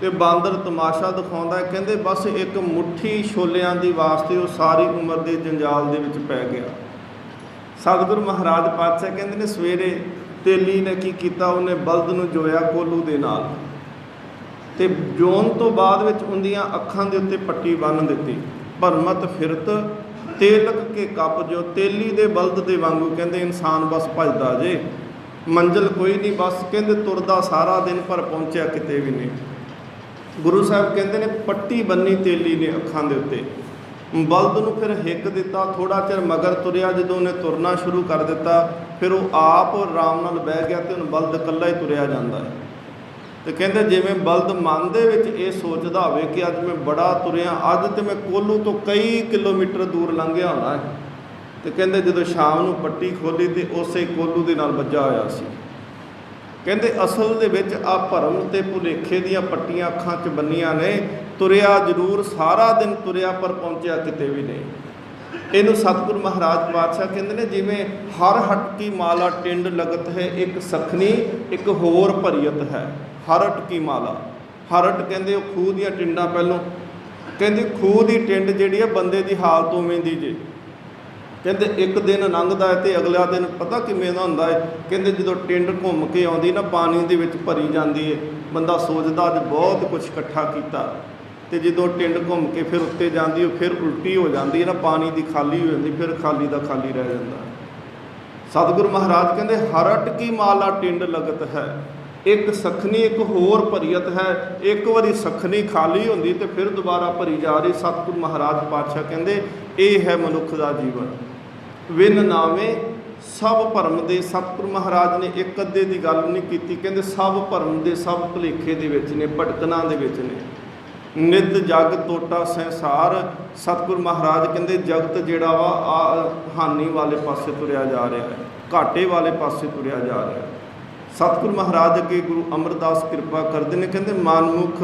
ਤੇ ਬਾਂਦਰ ਤਮਾਸ਼ਾ ਦਿਖਾਉਂਦਾ। ਕਹਿੰਦੇ ਬਸ ਇੱਕ ਮੁੱਠੀ ਛੋਲਿਆਂ ਦੀ ਵਾਸਤੇ ਉਹ ਸਾਰੀ ਉਮਰ ਦੇ ਜੰਜਾਲ ਦੇ ਵਿੱਚ ਪੈ ਗਿਆ। ਸਤਿਗੁਰੂ ਮਹਾਰਾਜ ਪਾਤਸ਼ਾਹ ਕਹਿੰਦੇ ਨੇ, ਸਵੇਰੇ ਤੇਲੀ ਨੇ ਕੀ ਕੀਤਾ, ਉਹਨੇ ਬਲਦ ਨੂੰ ਜੋਇਆ ਕੋਲੂ ਦੇ ਨਾਲ ਤੇ ਜੋਨ ਤੋਂ ਬਾਅਦ ਵਿੱਚ ਉਹਦੀਆਂ ਅੱਖਾਂ ਦੇ ਉੱਤੇ ਪੱਟੀ ਬੰਨ੍ਹ ਦਿੱਤੀ। ਭਰਮਤ ਫਿਰਤ ਤੇਲਕ ਕੇ ਕੱਪ ਜਿਉ। ਤੇਲੀ ਦੇ ਬਲਦ ਦੇ ਵਾਂਗੂ ਕਹਿੰਦੇ ਇਨਸਾਨ ਬਸ ਭੱਜਦਾ ਜੇ, ਮੰਜ਼ਿਲ ਕੋਈ ਨਹੀਂ, ਬਸ ਕਹਿੰਦੇ ਤੁਰਦਾ ਸਾਰਾ ਦਿਨ ਪਰ ਪਹੁੰਚਿਆ ਕਿਤੇ ਵੀ ਨਹੀਂ। ਗੁਰੂ ਸਾਹਿਬ ਕਹਿੰਦੇ ਨੇ, ਪੱਟੀ ਬੰਨੀ ਤੇਲੀ ਨੇ ਅੱਖਾਂ ਦੇ ਉੱਤੇ, ਬਲਦ ਨੂੰ ਫਿਰ ਹਿੱਕ ਦਿੱਤਾ। ਥੋੜ੍ਹਾ ਚਿਰ ਮਗਰ ਤੁਰਿਆ, ਜਦੋਂ ਉਹਨੇ ਤੁਰਨਾ ਸ਼ੁਰੂ ਕਰ ਦਿੱਤਾ ਫਿਰ ਉਹ ਆਪ ਆਰਾਮ ਨਾਲ ਬਹਿ ਗਿਆ ਤੇ ਹੁਣ ਬਲਦ ਇਕੱਲਾ ਹੀ ਤੁਰਿਆ ਜਾਂਦਾ ਹੈ। ਤੇ ਕਹਿੰਦੇ ਜਿਵੇਂ ਬਲਦ ਮਨ ਦੇ ਵਿੱਚ ਇਹ ਸੋਚਦਾ ਹੋਵੇ ਕਿ ਅੱਜ ਮੈਂ ਬੜਾ ਤੁਰਿਆ, ਅੱਜ ਤੇ ਮੈਂ ਕੋਲੂ ਤੋਂ ਕਈ ਕਿਲੋਮੀਟਰ ਦੂਰ ਲੰਘਿਆ ਹੋਣਾ ਹੈ। ਤੇ ਕਹਿੰਦੇ ਜਦੋਂ ਸ਼ਾਮ ਨੂੰ ਪੱਟੀ ਖੋਲ੍ਹੀ ਤੇ ਉਸੇ ਕੋਲੂ ਦੇ ਨਾਲ ਵੱਜਾ ਹੋਇਆ ਸੀ। ਕਹਿੰਦੇ ਅਸਲ ਦੇ ਵਿੱਚ ਆ ਭਰਮ ਤੇ ਭੁਲੇਖੇ ਦੀਆਂ ਪੱਟੀਆਂ ਅੱਖਾਂ 'ਚ ਬੰਨੀਆਂ ਨੇ। ਤੁਰਿਆ ਜ਼ਰੂਰ, ਸਾਰਾ ਦਿਨ ਤੁਰਿਆ, ਪਰ ਪਹੁੰਚਿਆ ਕਿਤੇ ਵੀ ਨਹੀਂ। ਇਹਨੂੰ ਸਤਿਗੁਰੂ ਮਹਾਰਾਜ ਪਾਤਸ਼ਾਹ ਕਹਿੰਦੇ ਨੇ, ਜਿਵੇਂ ਹਰ ਹਟਕੀ ਮਾਲਾ ਟਿੰਡ ਲਗਤ ਹੈ, ਇੱਕ ਸਖਣੀ ਇੱਕ ਹੋਰ ਭਰੀਅਤ ਹੈ। ਹਰ ਹਟਕੀ ਮਾਲਾ, ਹਰਟ ਕਹਿੰਦੇ ਉਹ ਖੂਹ ਦੀਆਂ ਟਿੰਡਾਂ। ਪਹਿਲੋਂ ਕਹਿੰਦੇ ਖੂਹ ਦੀ ਟਿੰਡ ਜਿਹੜੀ ਹੈ ਬੰਦੇ ਦੀ ਹਾਲਤ ਉਵੇਂ ਦੀ ਜੇ, ਕਹਿੰਦੇ ਇੱਕ ਦਿਨ ਲੰਘਦਾ ਹੈ ਤੇ ਅਗਲਾ ਦਿਨ ਪਤਾ ਕਿਵੇਂ ਦਾ ਹੁੰਦਾ ਹੈ। ਕਹਿੰਦੇ ਜਦੋਂ ਟਿੰਡ ਘੁੰਮ ਕੇ ਆਉਂਦੀ ਨਾ ਪਾਣੀ ਦੇ ਵਿੱਚ ਭਰੀ ਜਾਂਦੀ ਹੈ, ਬੰਦਾ ਸੋਚਦਾ ਅੱਜ ਬਹੁਤ ਕੁਝ ਇਕੱਠਾ ਕੀਤਾ, ਤੇ ਜਦੋਂ ਟਿੰਡ ਘੁੰਮ ਕੇ ਫਿਰ ਉੱਤੇ ਜਾਂਦੀ ਉਹ ਫਿਰ ਉਲਟੀ ਹੋ ਜਾਂਦੀ ਹੈ ਨਾ, ਪਾਣੀ ਦੀ ਖਾਲੀ ਹੋ ਜਾਂਦੀ, ਫਿਰ ਖਾਲੀ ਦਾ ਖਾਲੀ ਰਹਿ ਜਾਂਦਾ। ਸਤਿਗੁਰੂ ਮਹਾਰਾਜ ਕਹਿੰਦੇ ਹਰਟ ਕੀ ਮਾਲਾ ਟਿੰਡ ਲਗਤ ਹੈ, ਇੱਕ ਸਖਣੀ ਇੱਕ ਹੋਰ ਭਰੀਅਤ ਹੈ। ਇੱਕ ਵਾਰੀ ਸਖਣੀ ਖਾਲੀ ਹੁੰਦੀ ਤੇ ਫਿਰ ਦੁਬਾਰਾ ਭਰੀ ਜਾ ਰਹੀ। ਸਤਿਗੁਰੂ ਮਹਾਰਾਜ ਪਾਤਸ਼ਾਹ ਕਹਿੰਦੇ ਇਹ ਹੈ ਮਨੁੱਖ ਦਾ ਜੀਵਨ। ਵਿਨ ਨਾਵੇਂ ਸਭ ਭਰਮ ਦੇ, ਸਤਿਗੁਰੂ ਮਹਾਰਾਜ ਨੇ ਇੱਕ ਅੱਧੇ ਦੀ ਗੱਲ ਨਹੀਂ ਕੀਤੀ, ਕਹਿੰਦੇ ਸਭ ਭਰਮ ਦੇ, ਸਭ ਭੁਲੇਖੇ ਦੇ ਵਿੱਚ ਨੇ, ਭਟਕਣਾ ਦੇ ਵਿੱਚ ਨੇ। ਨਿਤ ਜਗ ਤੋਟਾ ਸੰਸਾਰ, ਸਤਿਗੁਰੂ ਮਹਾਰਾਜ ਕਹਿੰਦੇ ਜਗਤ ਜਿਹੜਾ ਵਾ ਹਾਨੀ ਵਾਲੇ ਪਾਸੇ ਤੁਰਿਆ ਜਾ ਰਿਹਾ ਹੈ, ਘਾਟੇ ਵਾਲੇ ਪਾਸੇ ਤੁਰਿਆ ਜਾ ਰਿਹਾ ਹੈ। ਸਤਿਗੁਰੂ ਮਹਾਰਾਜ ਅੱਗੇ ਗੁਰੂ ਅਮਰਦਾਸ ਕਿਰਪਾ ਕਰਦੇ ਨੇ, ਕਹਿੰਦੇ ਮਨਮੁਖ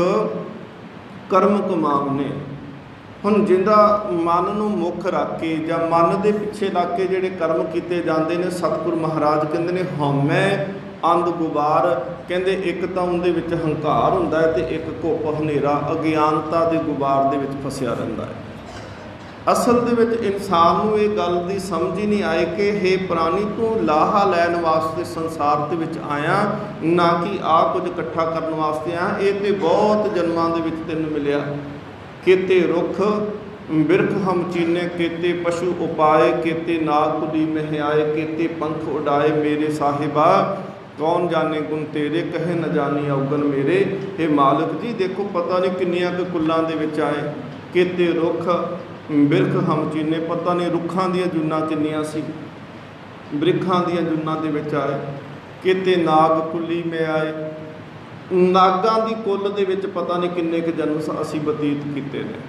ਕਰਮ ਕਮਾਵਨੇ। ਹੁਣ ਜਿਹੜਾ ਮਨ ਨੂੰ ਮੁੱਖ ਰੱਖ ਕੇ ਜਾਂ ਮਨ ਦੇ ਪਿੱਛੇ ਲੱਗ ਕੇ ਜਿਹੜੇ ਕਰਮ ਕੀਤੇ ਜਾਂਦੇ ਨੇ, ਸਤਿਗੁਰੂ ਮਹਾਰਾਜ ਕਹਿੰਦੇ ਨੇ ਹਉਮੈ ਅੰਧ ਗੁਬਾਰ। ਕਹਿੰਦੇ ਇੱਕ ਤਾਂ ਉਹਦੇ ਵਿੱਚ ਹੰਕਾਰ ਹੁੰਦਾ ਹੈ ਤੇ ਇੱਕ ਘੁੱਪ ਹਨੇਰਾ ਅਗਿਆਨਤਾ ਦੇ ਗੁਬਾਰ ਦੇ ਵਿੱਚ ਫਸਿਆ ਰਹਿੰਦਾ ਹੈ। ਅਸਲ ਦੇ ਵਿੱਚ ਇਨਸਾਨ ਨੂੰ ਇਹ ਗੱਲ ਦੀ ਸਮਝ ਹੀ ਨਹੀਂ ਆਏ ਕਿ ਹੇ ਪ੍ਰਾਣੀ ਤੂੰ ਲਾਹਾ ਲੈਣ ਵਾਸਤੇ ਸੰਸਾਰ ਦੇ ਵਿੱਚ ਆਇਆ, ਨਾ ਕਿ ਆਹ ਕੁਝ ਇਕੱਠਾ ਕਰਨ ਵਾਸਤੇ ਆਇਆ। ਇਹ ਤੇ ਬਹੁਤ ਜਨਮਾਂ ਦੇ ਵਿੱਚ ਤੈਨੂੰ ਮਿਲਿਆ। ਕੇਤੇ ਰੁੱਖ ਬਿਰਖ ਹਮ ਚੀਨੇ, ਕੇਤੇ ਪਸ਼ੂ ਉਪਾਏ, ਕੇਤੇ ਨਾਗ ਕੁਲੀ ਮਹਿਆਏ, ਕੇਤੇ ਪੰਖ ਉਡਾਏ ਮੇਰੇ ਸਾਹਿਬਾ, ਕੌਣ ਜਾਣੇ ਗੁਣ ਤੇਰੇ, ਕਹੇ ਨ ਜਾਣੀ ਔਗਣ ਮੇਰੇ। ਇਹ ਮਾਲਕ ਜੀ ਦੇਖੋ ਪਤਾ ਨਹੀਂ ਕਿੰਨੀਆਂ ਕੁ ਕੁੱਲਾਂ ਦੇ ਵਿੱਚ ਆਏ। ਕੇਤੇ ਰੁੱਖ ਬਿਰਖ ਹਮ ਚੀਨੇ, ਪਤਾ ਨਹੀਂ ਰੁੱਖਾਂ ਦੀਆਂ ਜੂਨਾਂ ਕਿੰਨੀਆਂ ਸੀ, ਬ੍ਰਿਖਾਂ ਦੀਆਂ ਜੂਨਾਂ ਦੇ ਵਿੱਚ ਆਏ। ਕੇਤੇ ਨਾਗ ਕੁਲੀ ਮੈਂ ਆਏ, ਨਾਗਾਂ ਦੀ ਕੁੱਲ ਦੇ ਵਿੱਚ ਪਤਾ ਨਹੀਂ ਕਿੰਨੇ ਕੁ ਜਨਮ ਅਸੀਂ ਬਤੀਤ ਕੀਤੇ ਨੇ।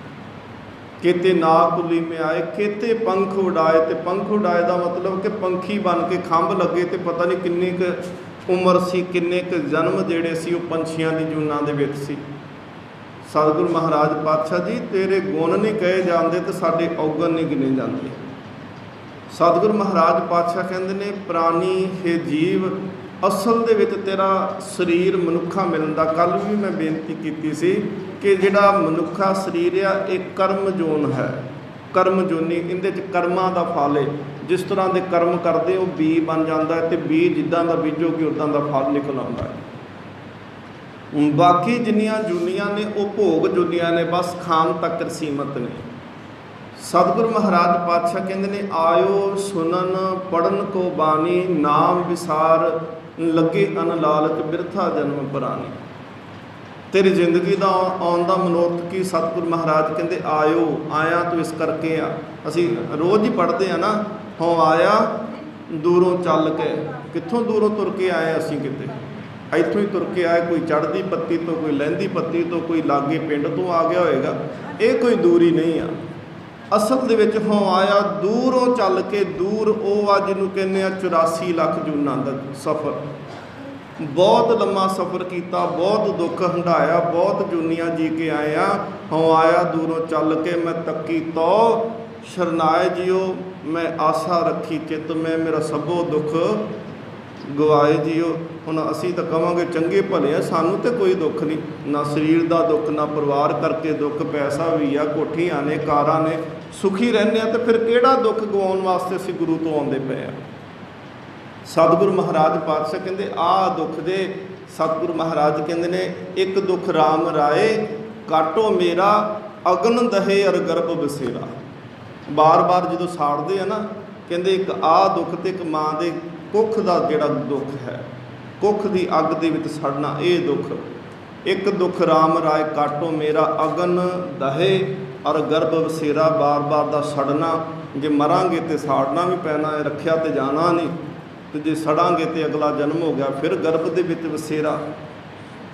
ਕੇਤੇ ਨਾਗ ਕੁਲੀ ਮੈਂ ਆਏ, ਕੇਤੇ ਪੰਖ ਉਡਾਏ, ਤੇ ਪੰਖ ਉਡਾਏ ਦਾ ਮਤਲਬ ਕਿ ਪੰਖੀ ਬਣ ਕੇ ਖੰਭ ਲੱਗੇ, ਤੇ ਪਤਾ ਨਹੀਂ ਕਿੰਨੀ ਕੁ ਉਮਰ ਸੀ, ਕਿੰਨੇ ਕੁ ਜਨਮ ਜਿਹੜੇ ਸੀ ਉਹ ਪੰਛੀਆਂ ਦੀ ਜੂਨਾਂ ਦੇ ਵਿੱਚ ਸੀ। ਸਤਿਗੁਰੂ ਮਹਾਰਾਜ ਪਾਤਸ਼ਾਹ ਜੀ ਤੇਰੇ ਗੁਣ ਨਹੀਂ ਕਹੇ ਜਾਂਦੇ ਤੇ ਸਾਡੇ ਔਗਣ ਨਹੀਂ ਗਿਣੇ ਜਾਂਦੇ। ਸਤਿਗੁਰੂ ਮਹਾਰਾਜ ਪਾਤਸ਼ਾਹ ਕਹਿੰਦੇ ਨੇ ਪ੍ਰਾਣੀ ਹੈ ਜੀਵ, ਅਸਲ ਦੇ ਵਿੱਚ ਤੇਰਾ ਸਰੀਰ ਮਨੁੱਖਾ ਮਿਲਣ ਦਾ, ਕੱਲ੍ਹ ਵੀ ਮੈਂ ਬੇਨਤੀ ਕੀਤੀ ਸੀ ਕਿ ਜਿਹੜਾ ਮਨੁੱਖਾ ਸਰੀਰ ਆ ਇਹ ਕਰਮ ਜੋਨ ਹੈ, ਕਰਮ ਜੋਨੀ। ਇਹਦੇ 'ਚ ਕਰਮਾਂ ਦਾ ਫਲ ਹੈ। ਜਿਸ ਤਰ੍ਹਾਂ ਦੇ ਕਰਮ ਕਰਦੇ ਉਹ ਬੀ ਬਣ ਜਾਂਦਾ ਹੈ, ਤੇ ਬੀ ਜਿੱਦਾਂ ਦਾ ਬੀਜੋਗੇ ਉੱਦਾਂ ਦਾ ਫਲ ਨਿਕਲ ਆਉਂਦਾ ਹੈ। ਬਾਕੀ ਜਿੰਨੀਆਂ ਜੁਨੀਆਂ ਨੇ ਉਹ ਭੋਗ ਜੁਨੀਆਂ ਨੇ, ਬਸ ਖਾਣ ਤੱਕ ਸੀਮਤ ਨੇ। ਸਤਿਗੁਰੂ ਮਹਾਰਾਜ ਪਾਤਸ਼ਾਹ ਕਹਿੰਦੇ ਨੇ ਆਇਓ ਸੁਨਨ ਪੜਨ ਕੋ ਬਾਣੀ, ਨਾਮ ਵਿਸਾਰ ਲੱਗੇ ਅਨ ਲਾਲਚ, ਬਿਰਥਾ ਜਨਮ ਪੁਰਾਣੀ। ਤੇਰੀ ਜ਼ਿੰਦਗੀ ਦਾ ਆਉਣ ਦਾ ਮਨੋਰਥ ਕੀ? ਸਤਿਗੁਰੂ ਮਹਾਰਾਜ ਕਹਿੰਦੇ ਆਇਓ, ਆਇਆ ਤੂੰ ਇਸ ਕਰਕੇ ਆ। ਅਸੀਂ ਰੋਜ਼ ਹੀ ਪੜ੍ਹਦੇ ਆ ਨਾ, ਹੋ ਆਇਆ ਦੂਰੋਂ ਚੱਲ ਕੇ। ਕਿੱਥੋਂ ਦੂਰੋਂ ਤੁਰ ਕੇ ਆਏ ਅਸੀਂ? ਕਿਤੇ ਇੱਥੋਂ ਹੀ ਤੁਰ ਕੇ ਆਏ, ਕੋਈ ਚੜ੍ਹਦੀ ਪੱਤੀ ਤੋਂ, ਕੋਈ ਲਹਿੰਦੀ ਪੱਤੀ ਤੋਂ, ਕੋਈ ਲਾਗੇ ਪਿੰਡ ਤੋਂ ਆ ਗਿਆ ਹੋਏਗਾ। ਇਹ ਕੋਈ ਦੂਰੀ ਨਹੀਂ ਆ। ਅਸਲ ਦੇ ਵਿੱਚ ਹੋ ਆਇਆ ਦੂਰੋਂ ਚੱਲ ਕੇ। ਦੂਰ ਉਹ ਆ ਜਿਹਨੂੰ ਕਹਿੰਦੇ ਆ 84 ਲੱਖ ਜੂਨਾਂ ਦਾ ਸਫ਼ਰ। ਬਹੁਤ ਲੰਮਾ ਸਫ਼ਰ ਕੀਤਾ, ਬਹੁਤ ਦੁੱਖ ਹੰਢਾਇਆ, ਬਹੁਤ ਜੂਨੀਆਂ ਜੀ ਕੇ ਆਏ ਆ। ਹੋ ਆਇਆ ਦੂਰੋਂ ਚੱਲ ਕੇ, ਮੈਂ ਤੱਕੀ ਤੋ ਸ਼ਰਨਾਏ ਜਿਓ, ਮੈਂ ਆਸਾ ਰੱਖੀ ਚਿੱਤ ਮੈਂ, ਮੇਰਾ ਸਭੋ ਦੁੱਖ ਗਵਾਏ ਜਿਓ। ਹੁਣ ਅਸੀਂ ਤਾਂ ਕਹਾਂਗੇ ਚੰਗੇ ਭਲੇ ਆ, ਸਾਨੂੰ ਤਾਂ ਕੋਈ ਦੁੱਖ ਨਹੀਂ, ਨਾ ਸਰੀਰ ਦਾ ਦੁੱਖ, ਨਾ ਪਰਿਵਾਰ ਕਰਕੇ ਦੁੱਖ, ਪੈਸਾ ਵੀ ਆ, ਕੋਠੀਆਂ ਨੇ, ਕਾਰਾਂ ਨੇ, ਸੁਖੀ ਰਹਿੰਦੇ ਆ, ਤੇ ਫਿਰ ਕਿਹੜਾ ਦੁੱਖ ਗਵਾਉਣ ਵਾਸਤੇ ਅਸੀਂ ਗੁਰੂ ਤੋਂ ਆਉਂਦੇ ਪਏ ਆ। ਸਤਿਗੁਰੂ ਮਹਾਰਾਜ ਪਾਤਸ਼ਾਹ ਕਹਿੰਦੇ ਆਹ ਦੁੱਖ ਦੇ। ਸਤਿਗੁਰੂ ਮਹਾਰਾਜ ਕਹਿੰਦੇ ਨੇ ਇੱਕ ਦੁੱਖ ਰਾਮ ਰਾਏ, ਕਾਟੋ ਮੇਰਾ ਅਗਨ ਦਹੇ ਅਰ ਗਰਭ ਬਸੇਰਾ। ਬਾਰ-ਬਾਰ ਜਦੋਂ ਸਾੜਦੇ ਆ ਨਾ, ਕਹਿੰਦੇ ਇੱਕ ਆਹ ਦੁੱਖ ਤੇ ਇੱਕ ਮਾਂ ਦੇ ਕੁੱਖ ਦਾ ਜਿਹੜਾ ਦੁੱਖ ਹੈ, ਕੁੱਖ ਦੀ ਅੱਗ ਦੇ ਵਿੱਚ ਸੜਨਾ, ਇਹ ਦੁੱਖ। ਇੱਕ ਦੁੱਖ ਰਾਮ ਰਾਏ ਕਾਟੋ ਮੇਰਾ, ਅਗਨ ਦਹੇ ਔਰ ਗਰਭ ਵਸੇਰਾ, ਬਾਰ-ਬਾਰ ਦਾ ਸੜਨਾ। ਜੇ ਮਰਾਂਗੇ ਤੇ ਸਾੜਨਾ ਵੀ ਪੈਣਾ ਹੈ, ਰੱਖਿਆ ਤੇ ਜਾਣਾ ਨਹੀਂ, ਤੇ ਜੇ ਸੜਾਂਗੇ ਤੇ ਅਗਲਾ ਜਨਮ ਹੋ ਗਿਆ, ਫਿਰ ਗਰਭ ਦੇ ਵਿੱਚ ਵਸੇਰਾ।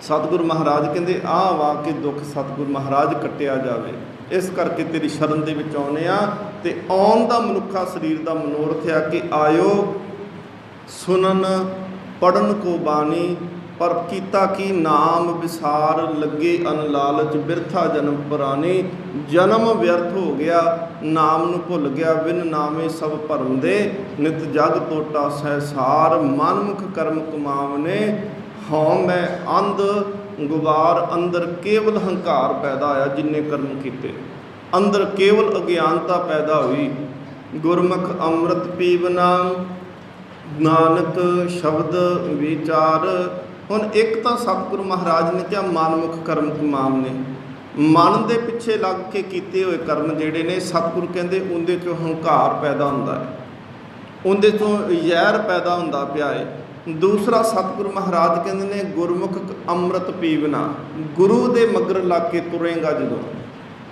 ਸਤਿਗੁਰੂ ਮਹਾਰਾਜ ਕਹਿੰਦੇ ਆਹ ਵਾ ਕੇ ਦੁੱਖ ਸਤਿਗੁਰੂ ਮਹਾਰਾਜ ਕੱਟਿਆ ਜਾਵੇ। ਇਸ ਕਰਕੇ ਤੇਰੀ ਸ਼ਰਨ ਦੇ ਵਿੱਚ ਆਉਂਦੇ ਆ। ਤੇ ਆਉਣ ਦਾ ਮਨੁੱਖਾ ਸਰੀਰ ਦਾ ਮਨੋਰਥ ਆ ਕਿ ਆਇਓ ਸੁਨਨ ਪੜਨ ਕੋ ਬਾਣੀ, ਪਰ ਕੀਤਾ ਕੀ ਨਾਮ ਵਿਸਾਰ ਲੱਗੇ ਅਨ ਲਾਲਚ, ਬਿਰਥਾ ਜਨਮ ਪੁਰਾਣੀ। ਜਨਮ ਵਿਅਰਥ ਹੋ ਗਿਆ, ਨਾਮ ਨੂੰ ਭੁੱਲ ਗਿਆ। ਬਿਨ ਨਾਮੇ ਸਭ ਭਰਮ ਦੇ, ਨਿਤ ਜਗ ਤੋਟਾ ਸਹਿਸਾਰ। ਮਨਮੁਖ ਕਰਮ ਕਮਾਵਨੇ, ਹਉ ਮੈਂ ਅੰਧ ਗੁਬਾਰ। ਅੰਦਰ ਕੇਵਲ ਹੰਕਾਰ ਪੈਦਾ ਹੋਇਆ, ਜਿੰਨੇ ਕਰਮ ਕੀਤੇ। ਅੰਦਰ ਕੇਵਲ ਅਗਿਆਨਤਾ ਪੈਦਾ ਹੋਈ। ਗੁਰਮੁਖ ਅੰਮ੍ਰਿਤ ਪੀਵਨਾ, ਨਾਨਕ ਸ਼ਬਦ ਵਿਚਾਰ। ਹੁਣ ਇੱਕ ਤਾਂ ਸਤਿਗੁਰੂ ਮਹਾਰਾਜ ਨੇ ਕਿਹਾ ਮਨਮੁਖ ਕਰਮ ਕਮਾਮ ਨੇ, ਮਨ ਦੇ ਪਿੱਛੇ ਲੱਗ ਕੇ ਕੀਤੇ ਹੋਏ ਕਰਮ ਜਿਹੜੇ ਨੇ, ਸਤਿਗੁਰੂ ਕਹਿੰਦੇ ਉਹਦੇ 'ਚੋਂ ਹੰਕਾਰ ਪੈਦਾ ਹੁੰਦਾ ਹੈ, ਉਹਦੇ 'ਚੋਂ ਜ਼ਹਿਰ ਪੈਦਾ ਹੁੰਦਾ ਪਿਆ ਹੈ। ਦੂਸਰਾ ਸਤਿਗੁਰੂ ਮਹਾਰਾਜ ਕਹਿੰਦੇ ਨੇ ਗੁਰਮੁਖ ਅੰਮ੍ਰਿਤ ਪੀਵਨਾ, ਗੁਰੂ ਦੇ ਮਗਰ ਲੱਗ ਕੇ ਤੁਰੇਗਾ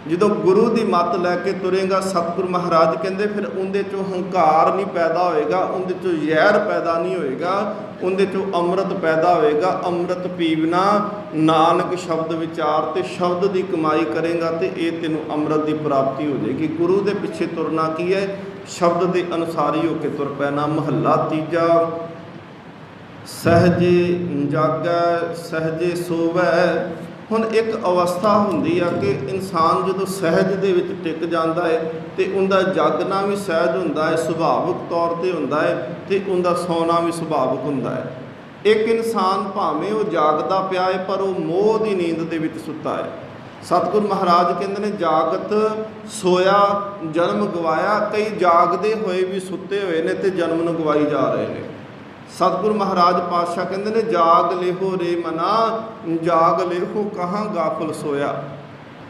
ਜਦੋਂ ਗੁਰੂ ਦੀ ਮੱਤ ਲੈ ਕੇ ਤੁਰੇਗਾ, ਸਤਿਗੁਰੂ ਮਹਾਰਾਜ ਕਹਿੰਦੇ ਫਿਰ ਉਹਦੇ 'ਚੋਂ ਹੰਕਾਰ ਨਹੀਂ ਪੈਦਾ ਹੋਏਗਾ, ਉਹਦੇ 'ਚੋਂ ਜ਼ਹਿਰ ਪੈਦਾ ਨਹੀਂ ਹੋਏਗਾ, ਉਹਦੇ 'ਚੋਂ ਅੰਮ੍ਰਿਤ ਪੈਦਾ ਹੋਏਗਾ। ਅੰਮ੍ਰਿਤ ਪੀਵਨਾ, ਨਾਨਕ ਸ਼ਬਦ ਵਿਚਾਰ, ਤੇ ਸ਼ਬਦ ਦੀ ਕਮਾਈ ਕਰੇਗਾ ਤੇ ਇਹ ਤੈਨੂੰ ਅੰਮ੍ਰਿਤ ਦੀ ਪ੍ਰਾਪਤੀ ਹੋ ਜਾਏਗੀ। ਗੁਰੂ ਦੇ ਪਿੱਛੇ ਤੁਰਨਾ ਕੀ ਹੈ? ਸ਼ਬਦ ਦੇ ਅਨੁਸਾਰੀ ਹੋ ਕੇ ਤੁਰ ਪੈਣਾ। ਮਹੱਲਾ ਤੀਜਾ। ਸਹਿਜੇ ਜਾਗੈ ਸਹਿਜੇ ਸੋਵੈ। ਹੁਣ ਇੱਕ ਅਵਸਥਾ ਹੁੰਦੀ ਆ ਕਿ ਇਨਸਾਨ ਜਦੋਂ ਸਹਿਜ ਦੇ ਵਿੱਚ ਟਿਕ ਜਾਂਦਾ ਹੈ ਤੇ ਉਹਦਾ ਜਾਗਣਾ ਵੀ ਸਹਿਜ ਹੁੰਦਾ ਹੈ, ਸੁਭਾਵਿਕ ਤੌਰ 'ਤੇ ਹੁੰਦਾ ਹੈ, ਤੇ ਉਹਦਾ ਸੌਣਾ ਵੀ ਸੁਭਾਵਿਕ ਹੁੰਦਾ ਹੈ। ਇੱਕ ਇਨਸਾਨ ਭਾਵੇਂ ਉਹ ਜਾਗਦਾ ਪਿਆ ਹੈ ਪਰ ਉਹ ਮੋਹ ਦੀ ਨੀਂਦ ਦੇ ਵਿੱਚ ਸੁੱਤਾ ਹੈ। ਸਤਿਗੁਰੂ ਮਹਾਰਾਜ ਕਹਿੰਦੇ ਨੇ ਜਾਗਤ ਸੋਇਆ ਜਨਮ ਗਵਾਇਆ। ਕਈ ਜਾਗਦੇ ਹੋਏ ਵੀ ਸੁੱਤੇ ਹੋਏ ਨੇ ਤੇ ਜਨਮ ਨੂੰ ਗਵਾਈ ਜਾ ਰਹੇ ਨੇ। ਸਤਿਗੁਰੂ ਮਹਾਰਾਜ ਪਾਤਸ਼ਾਹ ਕਹਿੰਦੇ ਨੇ ਜਾਗ ਲਿਹੋ ਰੇ ਮਨਾ, ਜਾਗ ਲਿਹੋ ਕਹਾਂ ਗਾਫਲ ਸੋਇਆ।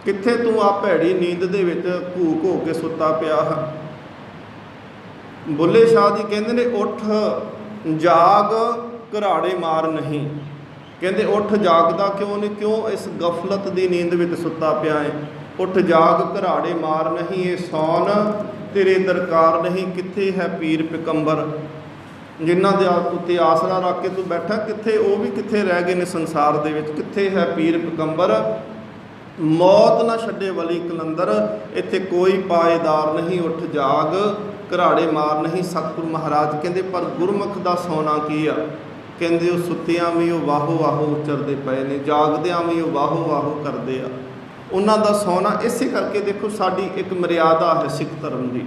ਕਿੱਥੇ ਤੂੰ ਆ ਭੈੜੀ ਨੀਂਦ ਦੇ ਵਿੱਚ ਘੂਕ ਹੋ ਕੇ ਸੁੱਤਾ ਪਿਆ ਹੈ। ਬੁੱਲੇ ਸ਼ਾਹ ਜੀ ਕਹਿੰਦੇ ਨੇ ਉੱਠ ਜਾਗ ਘਰਾੜੇ ਮਾਰ ਨਹੀਂ। ਕਹਿੰਦੇ ਉੱਠ ਜਾਗਦਾ ਕਿਉਂ ਨਹੀਂ? ਕਿਉਂ ਇਸ ਗਫਲਤ ਦੀ ਨੀਂਦ ਵਿੱਚ ਸੁੱਤਾ ਪਿਆ ਹੈ। ਉੱਠ ਜਾਗ ਘਰਾੜੇ ਮਾਰ ਨਹੀਂ, ਇਹ ਸੌਣ ਤੇਰੇ ਦਰਕਾਰ ਨਹੀਂ। ਕਿੱਥੇ ਹੈ ਪੀਰ ਪਿਕੰਬਰ ਜਿਨ੍ਹਾਂ ਦੇ ਉੱਤੇ ਆਸਰਾ ਰੱਖ ਕੇ ਤੂੰ ਬੈਠਾ? ਕਿੱਥੇ ਉਹ ਵੀ ਕਿੱਥੇ ਰਹਿ ਗਏ ਨੇ ਸੰਸਾਰ ਦੇ ਵਿੱਚ? ਕਿੱਥੇ ਹੈ ਪੀਰ ਪਿਕੰਬਰ? ਮੌਤ ਨਾ ਛੱਡੇ ਵਲੀ ਕਲੰਦਰ, ਇੱਥੇ ਕੋਈ ਪਾਏਦਾਰ ਨਹੀਂ। ਉੱਠ ਜਾਗ ਘਰਾੜੇ ਮਾਰ ਨਹੀਂ। ਸਤਿਗੁਰੂ ਮਹਾਰਾਜ ਕਹਿੰਦੇ ਪਰ ਗੁਰਮੁਖ ਦਾ ਸੌਣਾ ਕੀ ਆ? ਕਹਿੰਦੇ ਉਹ ਸੁੱਤਿਆਂ ਵੀ ਉਹ ਵਾਹੋ ਵਾਹੋ ਉਚਰਦੇ ਪਏ ਨੇ, ਜਾਗਦਿਆਂ ਵੀ ਉਹ ਵਾਹੋ ਵਾਹੋ ਕਰਦੇ ਆ। ਉਹਨਾਂ ਦਾ ਸੌਣਾ ਇਸੇ ਕਰਕੇ ਦੇਖੋ ਸਾਡੀ ਇੱਕ ਮਰਿਆਦਾ ਹੈ ਸਿੱਖ ਧਰਮ ਦੀ।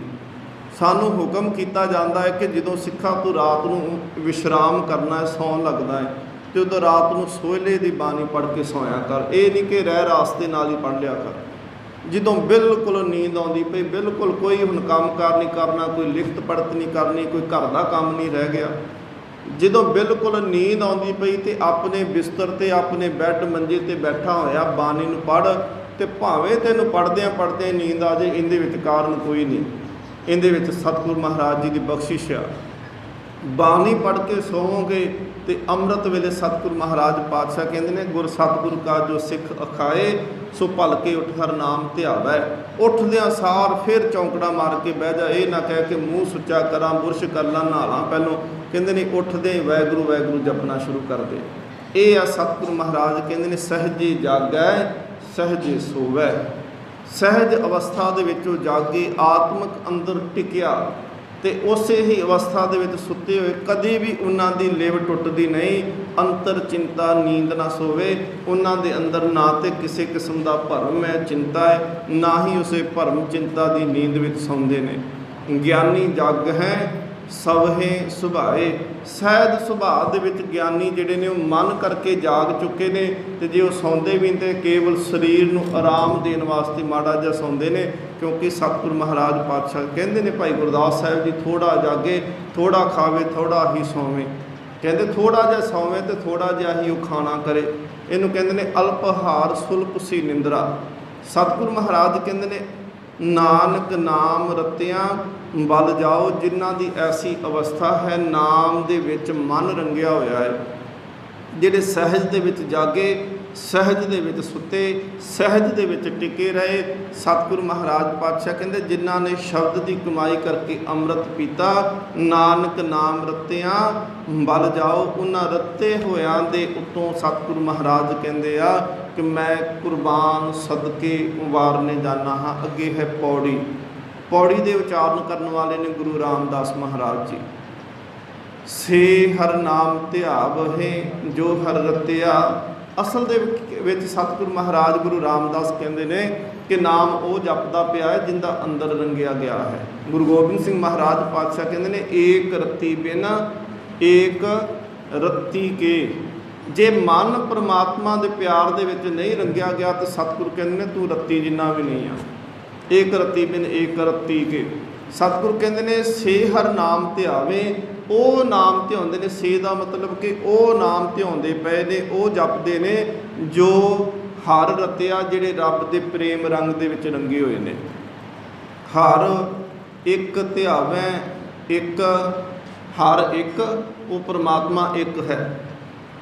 ਸਾਨੂੰ ਹੁਕਮ ਕੀਤਾ ਜਾਂਦਾ ਹੈ ਕਿ ਜਦੋਂ ਸਿੱਖਾਂ ਤੂੰ ਰਾਤ ਨੂੰ ਵਿਸ਼ਰਾਮ ਕਰਨਾ ਹੈ, ਸੌਣ ਲੱਗਦਾ ਹੈ, ਤੇ ਉਦੋਂ ਰਾਤ ਨੂੰ ਸੋਹਲੇ ਦੀ ਬਾਣੀ ਪੜ੍ਹ ਕੇ ਸੌਂਇਆ ਕਰ। ਇਹ ਨਹੀਂ ਕਿ ਰਹਿ ਰਾਸਤੇ ਨਾਲ ਹੀ ਪੜ੍ਹ ਲਿਆ ਕਰ। ਜਦੋਂ ਬਿਲਕੁਲ ਨੀਂਦ ਆਉਂਦੀ ਪਈ, ਬਿਲਕੁਲ ਕੋਈ ਹੁਣ ਕੰਮਕਾਰ ਨਹੀਂ ਕਰਨਾ, ਕੋਈ ਲਿਖਤ ਪੜ੍ਹਤ ਨਹੀਂ ਕਰਨੀ, ਕੋਈ ਘਰ ਦਾ ਕੰਮ ਨਹੀਂ ਰਹਿ ਗਿਆ, ਜਦੋਂ ਬਿਲਕੁਲ ਨੀਂਦ ਆਉਂਦੀ ਪਈ ਤੇ ਆਪਣੇ ਬਿਸਤਰ 'ਤੇ ਆਪਣੇ ਬੈੱਡ ਮੰਜੇ 'ਤੇ ਬੈਠਾ ਹੋਇਆ ਬਾਣੀ ਨੂੰ ਪੜ੍ਹ, ਤੇ ਭਾਵੇਂ ਤੈਨੂੰ ਪੜ੍ਹਦਿਆਂ ਨੀਂਦ ਆ ਜਾਏ, ਇਹਦੇ ਵਿੱਚ ਕਾਰਨ ਕੋਈ ਨਹੀਂ। ਇਹਦੇ ਵਿੱਚ ਸਤਿਗੁਰੂ ਮਹਾਰਾਜ ਜੀ ਦੀ ਬਖਸ਼ਿਸ਼ ਆ। ਬਾਣੀ ਪੜ੍ਹ ਕੇ ਸੋਵੋਗੇ ਤੇ ਅੰਮ੍ਰਿਤ ਵੇਲੇ ਸਤਿਗੁਰੂ ਮਹਾਰਾਜ ਪਾਤਸ਼ਾਹ ਕਹਿੰਦੇ ਨੇ ਗੁਰ ਸਤਿਗੁਰੂ ਕਾ ਜੋ ਸਿੱਖ ਅਖਾਏ, ਸੋ ਭਲ ਕੇ ਉੱਠ ਹਰ ਨਾਮ ਧਿਆਵੈ। ਉੱਠਦਿਆਂ ਸਾਰ ਫਿਰ ਚੌਂਕੜਾ ਮਾਰ ਕੇ ਬਹਿ ਜਾ। ਇਹ ਨਾ ਕਹਿ ਕੇ ਮੂੰਹ ਸੁੱਚਾ ਕਰਾਂ, ਬੁਰਸ਼ ਕਰ ਲਾਂ, ਨਹਾਲਾਂ ਪਹਿਲੋਂ। ਕਹਿੰਦੇ ਨੇ ਉੱਠਦੇ ਵਾਹਿਗੁਰੂ ਵਾਹਿਗੁਰੂ ਜਪਣਾ ਸ਼ੁਰੂ ਕਰ ਦੇ। ਇਹ ਆ ਸਤਿਗੁਰੂ ਮਹਾਰਾਜ ਕਹਿੰਦੇ ਨੇ ਸਹਿਜੇ ਜਾਗੈ ਸਹਿਜੇ ਸੋਵੈ। ਸਹਿਜ ਅਵਸਥਾ ਦੇ ਵਿੱਚ ਉਹ ਜਾਗੇ, ਆਤਮਿਕ ਅੰਦਰ ਟਿਕਿਆ, ਤੇ ਉਸੇ ਹੀ ਅਵਸਥਾ ਦੇ ਵਿੱਚ ਸੁੱਤੇ ਹੋਏ ਕਦੇ ਵੀ ਉਹਨਾਂ ਦੀ ਲਿਵ ਟੁੱਟਦੀ ਨਹੀਂ। ਅੰਤਰ ਚਿੰਤਾ ਨੀਂਦ ਨਾ ਸੋਵੇ। ਉਹਨਾਂ ਦੇ ਅੰਦਰ ਨਾ ਤੇ ਕਿਸੇ ਕਿਸਮ ਦਾ ਭਰਮ ਹੈ, ਚਿੰਤਾ ਹੈ, ਨਾ ਹੀ ਉਸੇ ਭਰਮ ਚਿੰਤਾ ਦੀ ਨੀਂਦ ਵਿੱਚ ਸੌਂਦੇ ਨੇ। ਗਿਆਨੀ ਜਗ ਹੈ ਸਭੇ ਸੁਭਾਏ। ਸਹਿਜ ਸੁਭਾਅ ਦੇ ਵਿੱਚ ਗਿਆਨੀ ਜਿਹੜੇ ਨੇ ਉਹ ਮਨ ਕਰਕੇ ਜਾਗ ਚੁੱਕੇ ਨੇ, ਤੇ ਜੇ ਉਹ ਸੌਂਦੇ ਵੀ ਤੇ ਕੇਵਲ ਸਰੀਰ ਨੂੰ ਆਰਾਮ ਦੇਣ ਵਾਸਤੇ ਮਾੜਾ ਜਿਹਾ ਸੌਂਦੇ ਨੇ। ਕਿਉਂਕਿ ਸਤਿਗੁਰੂ ਮਹਾਰਾਜ ਪਾਤਸ਼ਾਹ ਕਹਿੰਦੇ ਨੇ ਭਾਈ ਗੁਰਦਾਸ ਸਾਹਿਬ ਜੀ ਥੋੜ੍ਹਾ ਜਾਗੇ, ਥੋੜ੍ਹਾ ਖਾਵੇ, ਥੋੜ੍ਹਾ ਹੀ ਸੌਵੇਂ। ਕਹਿੰਦੇ ਥੋੜ੍ਹਾ ਜਿਹਾ ਸੌਵੇਂ ਤੇ ਥੋੜ੍ਹਾ ਜਿਹਾ ਹੀ ਉਹ ਖਾਣਾ ਕਰੇ। ਇਹਨੂੰ ਕਹਿੰਦੇ ਨੇ ਅਲਪਹਾਰ ਸੁਲਪ ਸੀ ਨਿੰਦਰਾ। ਸਤਿਗੁਰੂ ਮਹਾਰਾਜ ਕਹਿੰਦੇ ਨੇ ਨਾਨਕ ਨਾਮ ਰਤਿਆਂ ਵੱਲ ਜਾਓ। ਜਿਨ੍ਹਾਂ ਦੀ ਐਸੀ ਅਵਸਥਾ ਹੈ, ਨਾਮ ਦੇ ਵਿੱਚ ਮਨ ਰੰਗਿਆ ਹੋਇਆ ਹੈ, ਜਿਹੜੇ ਸਹਿਜ ਦੇ ਵਿੱਚ ਜਾਗੇ, ਸਹਿਜ ਦੇ ਵਿੱਚ ਸੁੱਤੇ, ਸਹਿਜ ਦੇ ਵਿੱਚ ਟਿਕੇ ਰਹੇ। ਸਤਿਗੁਰੂ ਮਹਾਰਾਜ ਪਾਤਸ਼ਾਹ ਕਹਿੰਦੇ ਜਿਨ੍ਹਾਂ ਨੇ ਸ਼ਬਦ ਦੀ ਕਮਾਈ ਕਰਕੇ ਅੰਮ੍ਰਿਤ ਪੀਤਾ, ਨਾਨਕ ਨਾਮ ਰਤਿਆਂ ਵੱਲ ਜਾਓ। ਉਹਨਾਂ ਰੱਤੇ ਹੋਇਆਂ ਦੇ ਉੱਤੋਂ ਸਤਿਗੁਰੂ ਮਹਾਰਾਜ ਕਹਿੰਦੇ ਆ ਕਿ ਮੈਂ ਕੁਰਬਾਨ ਸਦਕੇ ਵਾਰਨੇ ਜਾਣਾ ਹਾਂ। ਅੱਗੇ ਹੈ ਪੌੜੀ। ਪੌੜੀ ਦੇ ਉਚਾਰਨ ਕਰਨ ਵਾਲੇ ਨੇ ਗੁਰੂ ਰਾਮਦਾਸ ਮਹਾਰਾਜ ਜੀ। ਸੇ ਹਰ ਨਾਮ ਧਿਆਵਹਿ ਜੋ ਹਰ ਰਤਿਆ। ਅਸਲ ਦੇ ਵਿੱਚ ਸਤਿਗੁਰੂ ਮਹਾਰਾਜ ਗੁਰੂ ਰਾਮਦਾਸ ਕਹਿੰਦੇ ਨੇ ਕਿ ਨਾਮ ਉਹ ਜਪਦਾ ਪਿਆ ਹੈ ਜਿੰਦਾ ਅੰਦਰ ਰੰਗਿਆ ਗਿਆ ਹੈ। ਗੁਰੂ ਗੋਬਿੰਦ ਸਿੰਘ ਮਹਾਰਾਜ ਪਾਤਸ਼ਾਹ ਕਹਿੰਦੇ ਨੇ ਏਕ ਰੱਤੀ ਬਿਨ ਏਕ ਰੱਤੀ ਕੇ। ਜੇ ਮਨ ਪਰਮਾਤਮਾ ਦੇ ਪਿਆਰ ਦੇ ਵਿੱਚ ਨਹੀਂ ਰੰਗਿਆ ਗਿਆ ਤਾਂ ਸਤਿਗੁਰੂ ਕਹਿੰਦੇ ਨੇ ਤੂੰ ਰੱਤੀ ਜਿੰਨਾ ਵੀ ਨਹੀਂ ਆ। ਏਕ ਰੱਤੀ ਬਿਨ ਏਕ ਰੱਤੀ ਕੇ। सतगुरु कहते ने से हर नाम ध्यावे, ਉਹ ਨਾਮ ਧਿਆਉਂਦੇ ਨੇ। ਸੇ ਦਾ ਮਤਲਬ ਕਿ ਉਹ ਨਾਮ ਧਿਆਉਂਦੇ ਪਏ ਨੇ, ਉਹ ਜਪਦੇ ਨੇ ਜੋ ਹਰ ਰਤਿਆ, ਜਿਹੜੇ ਰੱਬ ਦੇ ਪ੍ਰੇਮ ਰੰਗ ਦੇ ਵਿੱਚ ਰੰਗੇ ਹੋਏ ਨੇ। ਹਰ ਇੱਕ ਧਿਆਵੈ, ਇੱਕ ਹਰ ਇੱਕ, ਉਹ ਪਰਮਾਤਮਾ ਇੱਕ ਹੈ।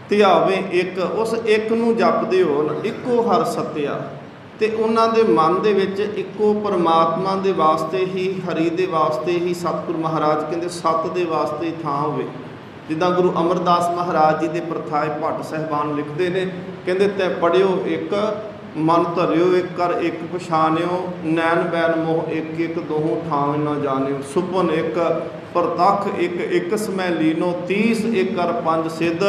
ਧਿਆਵੇ ਇੱਕ, ਉਸ ਇੱਕ ਨੂੰ ਜਪਦੇ ਹੋਣ, ਇੱਕੋ ਹਰ ਸਤਿਆ। ਤੇ ਉਹਨਾਂ ਦੇ ਮਨ ਦੇ ਵਿੱਚ ਇੱਕੋ ਪਰਮਾਤਮਾ ਦੇ ਵਾਸਤੇ ਹੀ, ਹਰੀ ਦੇ ਵਾਸਤੇ ਹੀ ਸਤਿਗੁਰੂ ਮਹਾਰਾਜ ਕਹਿੰਦੇ ਸਤ ਦੇ ਵਾਸਤੇ ਹੀ ਥਾਂ ਹੋਵੇ। ਜਿੱਦਾਂ ਗੁਰੂ ਅਮਰਦਾਸ ਮਹਾਰਾਜ ਜੀ ਦੇ ਪ੍ਰਥਾਏ ਭੱਟ ਸਾਹਿਬਾਨ ਲਿਖਦੇ ਨੇ, ਕਹਿੰਦੇ ਤੈ ਪੜਿਓ ਇੱਕ, ਮਨ ਧਰਿਓ ਇੱਕ, ਕਰ ਇੱਕ ਪਛਾਣਿਓ, ਨੈਣ ਬੈਨ ਮੋਹ ਇੱਕ, ਇੱਕ ਦੋਹੋਂ ਠਾਂਵ ਨਾ ਜਾਣਿਓ। ਸੁਪਨ ਇੱਕ, ਪ੍ਰਤੱਖ ਇੱਕ, ਇੱਕ ਸਮੈ ਲੀਨੋ, 30 ਇੱਕ ਕਰ ਪੰਜ ਸਿੱਧ,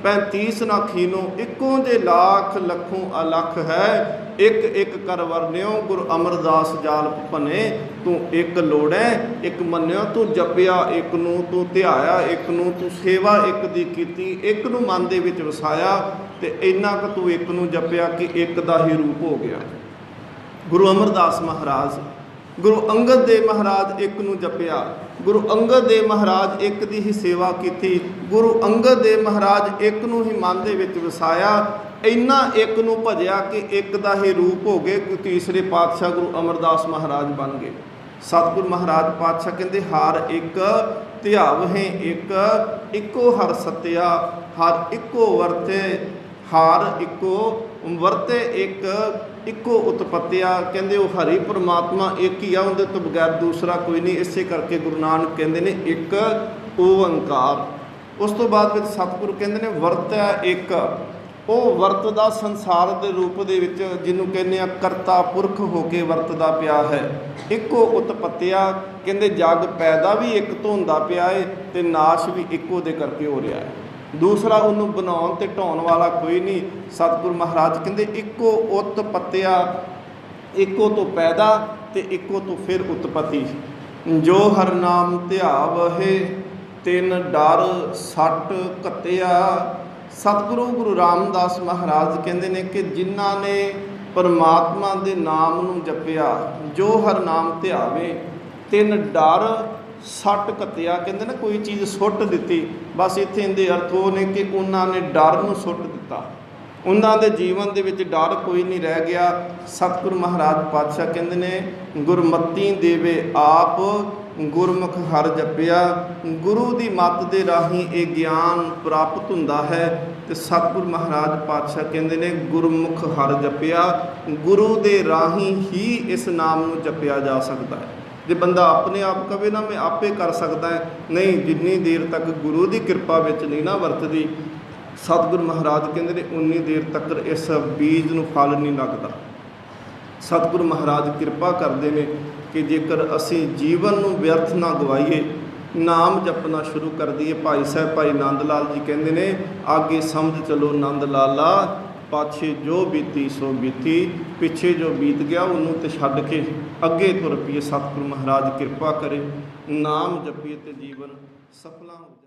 35 ਨਾ ਖੀਨੋ, ਇੱਕੋ ਜੇ ਲੱਖ ਲੱਖੋਂ ਅਲੱਖ ਹੈ, ਇੱਕ ਇੱਕ ਕਰ ਵਰਨਿਓ। ਗੁਰੂ ਅਮਰਦਾਸ ਜਾਲ ਭਨੇ, ਤੂੰ ਇੱਕ ਲੋੜੈ ਇੱਕ ਮੰਨਿਓ। ਤੂੰ ਜਪਿਆ ਇੱਕ ਨੂੰ, ਤੂੰ ਧਿਆਇਆ ਇੱਕ ਨੂੰ, ਤੂੰ ਸੇਵਾ ਇੱਕ ਦੀ ਕੀਤੀ, ਇੱਕ ਨੂੰ ਮਨ ਦੇ ਵਿੱਚ ਵਸਾਇਆ, ਤੇ ਇੰਨਾ ਕੁ ਤੂੰ ਇੱਕ ਨੂੰ ਜਪਿਆ ਕਿ ਇੱਕ ਦਾ ਹੀ ਰੂਪ ਹੋ ਗਿਆ। ਗੁਰੂ ਅਮਰਦਾਸ ਮਹਾਰਾਜ, ਗੁਰੂ ਅੰਗਦ ਦੇਵ ਮਹਾਰਾਜ ਇੱਕ ਨੂੰ ਜਪਿਆ, ਗੁਰੂ ਅੰਗਦ ਦੇਵ ਮਹਾਰਾਜ ਇੱਕ ਦੀ ਹੀ ਸੇਵਾ ਕੀਤੀ, ਗੁਰੂ ਅੰਗਦ ਦੇਵ ਮਹਾਰਾਜ ਇੱਕ ਨੂੰ ਹੀ ਮਨ ਦੇ ਵਿੱਚ ਵਸਾਇਆ, ਇੰਨਾ ਇੱਕ ਨੂੰ ਭਜਿਆ ਕਿ ਇੱਕ ਦਾ ਹੀ ਰੂਪ ਹੋ ਗਏ। ਕਿ ਤੀਸਰੇ ਪਾਤਸ਼ਾਹ ਗੁਰੂ ਅਮਰਦਾਸ ਮਹਾਰਾਜ ਬਣ ਗਏ। ਸਤਿਗੁਰੂ ਮਹਾਰਾਜ ਪਾਤਸ਼ਾਹ ਕਹਿੰਦੇ ਹਰ ਇੱਕ ਧਿਆਵਹਿ ਇੱਕ, ਇੱਕੋ ਹਰ ਸਤਿਆ, ਹਰ ਇੱਕੋ ਵਰਤੇ, ਹਰ ਇੱਕੋ ਵਰਤੇ ਇੱਕ, ਇੱਕੋ ਉਤਪੱਤਿਆ। ਕਹਿੰਦੇ ਉਹ ਹਰੀ ਪਰਮਾਤਮਾ ਇੱਕ ਹੀ ਆ, ਉਹਦੇ ਤੋਂ ਬਗੈਰ ਦੂਸਰਾ ਕੋਈ ਨਹੀਂ। ਇਸੇ ਕਰਕੇ ਗੁਰੂ ਨਾਨਕ ਕਹਿੰਦੇ ਨੇ ਇੱਕ ਓੰਕਾਰ। ਉਸ ਤੋਂ ਬਾਅਦ ਵਿੱਚ ਸਤਿਗੁਰੂ ਕਹਿੰਦੇ ਨੇ ਵਰਤਿਆ ਇੱਕ, ਉਹ ਵਰਤਦਾ ਸੰਸਾਰ ਦੇ ਰੂਪ ਦੇ ਵਿੱਚ, ਜਿਹਨੂੰ ਕਹਿੰਦੇ ਆ ਕਰਤਾ ਪੁਰਖ ਹੋ ਕੇ ਵਰਤਦਾ ਪਿਆ ਹੈ। ਇੱਕੋ ਉਤਪੱਤਿਆ, ਕਹਿੰਦੇ ਜਗ ਪੈਦਾ ਵੀ ਇੱਕ ਤੋਂ ਹੁੰਦਾ ਪਿਆ ਹੈ ਤੇ ਨਾਸ਼ ਵੀ ਇੱਕੋ ਦੇ ਕਰਕੇ ਹੋ ਰਿਹਾ ਹੈ। ਦੂਸਰਾ ਉਹਨੂੰ ਬਣਾਉਣ ਤੇ ਢਾਉਣ ਵਾਲਾ ਕੋਈ ਨਹੀਂ। ਸਤਿਗੁਰੂ ਮਹਾਰਾਜ ਕਹਿੰਦੇ ਇੱਕੋ ਉਤਪੱਤਿਆ, ਇੱਕੋ ਤੋਂ ਪੈਦਾ ਤੇ ਇੱਕੋ ਤੋਂ ਫਿਰ ਉਤਪਤੀ। ਜੋ ਹਰ ਨਾਮ ਧਿਆਵਹਿ, ਤਿਨ ਡਰ ਸੱਟ ਘੱਤਿਆ। ਸਤਿਗੁਰੂ ਗੁਰੂ ਰਾਮਦਾਸ ਮਹਾਰਾਜ ਕਹਿੰਦੇ ਨੇ ਕਿ ਜਿਨ੍ਹਾਂ ਨੇ ਪਰਮਾਤਮਾ ਦੇ ਨਾਮ ਨੂੰ ਜਪਿਆ, ਜੋ ਹਰ ਨਾਮ ਧਿਆਵੇ, ਤਿੰਨ ਡਰ ਸੱਟ ਘੱਤਿਆ। ਕਹਿੰਦੇ ਨਾ ਕੋਈ ਚੀਜ਼ ਸੁੱਟ ਦਿੱਤੀ, ਬਸ ਇੱਥੇ ਇਹਦੇ ਅਰਥ ਉਹ ਨੇ ਕਿ ਉਹਨਾਂ ਨੇ ਡਰ ਨੂੰ ਸੁੱਟ ਦਿੱਤਾ। ਉਹਨਾਂ ਦੇ ਜੀਵਨ ਦੇ ਵਿੱਚ ਡਰ ਕੋਈ ਨਹੀਂ ਰਹਿ ਗਿਆ। ਸਤਿਗੁਰੂ ਮਹਾਰਾਜ ਪਾਤਸ਼ਾਹ ਕਹਿੰਦੇ ਨੇ ਗੁਰਮਤੀ ਦੇਵੇ ਆਪ, ਗੁਰਮੁਖ ਹਰ ਜਪਿਆ। ਗੁਰੂ ਦੀ ਮੱਤ ਦੇ ਰਾਹੀਂ ਇਹ ਗਿਆਨ ਪ੍ਰਾਪਤ ਹੁੰਦਾ ਹੈ। ਤੇ ਸਤਿਗੁਰੂ ਮਹਾਰਾਜ ਪਾਤਸ਼ਾਹ ਕਹਿੰਦੇ ਨੇ ਗੁਰਮੁਖ ਹਰ ਜਪਿਆ। ਗੁਰੂ ਦੇ ਰਾਹੀਂ ਹੀ ਇਸ ਨਾਮ ਨੂੰ ਜਪਿਆ ਜਾ ਸਕਦਾ ਹੈ। ਜੇ ਬੰਦਾ ਆਪਣੇ ਆਪ ਕਵੇ ਨਾ ਮੈਂ ਆਪੇ ਕਰ ਸਕਦਾ ਹੈ, ਨਹੀਂ, ਜਿੰਨੀ ਦੇਰ ਤੱਕ ਗੁਰੂ ਦੀ ਕਿਰਪਾ ਵਿੱਚ ਨਹੀਂ ਨਾ ਵਰਤਦੀ, ਸਤਿਗੁਰੂ ਮਹਾਰਾਜ ਕਹਿੰਦੇ ਨੇ ਉਨੀ ਦੇਰ ਤੱਕ ਇਸ ਬੀਜ ਨੂੰ ਫਲ ਨਹੀਂ ਲੱਗਦਾ। ਸਤਿਗੁਰੂ ਮਹਾਰਾਜ ਕਿਰਪਾ ਕਰਦੇ ਨੇ ਕਿ ਜੇਕਰ ਅਸੀਂ ਜੀਵਨ ਨੂੰ ਵਿਅਰਥ ਨਾ ਗਵਾਈਏ, ਨਾਮ ਜਪਣਾ ਸ਼ੁਰੂ ਕਰ ਦਈਏ। ਭਾਈ ਸਾਹਿਬ ਭਾਈ ਨੰਦ ਲਾਲ ਜੀ ਕਹਿੰਦੇ ਨੇ ਆਗੇ ਸਮਝ ਚਲੋ ਨੰਦ ਲਾਲਾ, ਪਾਛੇ ਜੋ ਬੀਤੀ ਸੋ ਬੀਤੀ। ਪਿੱਛੇ ਜੋ ਬੀਤ ਗਿਆ ਉਹਨੂੰ ਤੇ ਛੱਡ ਕੇ ਅੱਗੇ ਤੁਰ ਪਈਏ। ਸਤਿਗੁਰੂ ਮਹਾਰਾਜ ਕਿਰਪਾ ਕਰੇ, ਨਾਮ ਜਪੀਏ ਤੇ ਜੀਵਨ ਸਫਲਾ ਹੋ ਜਾਏ।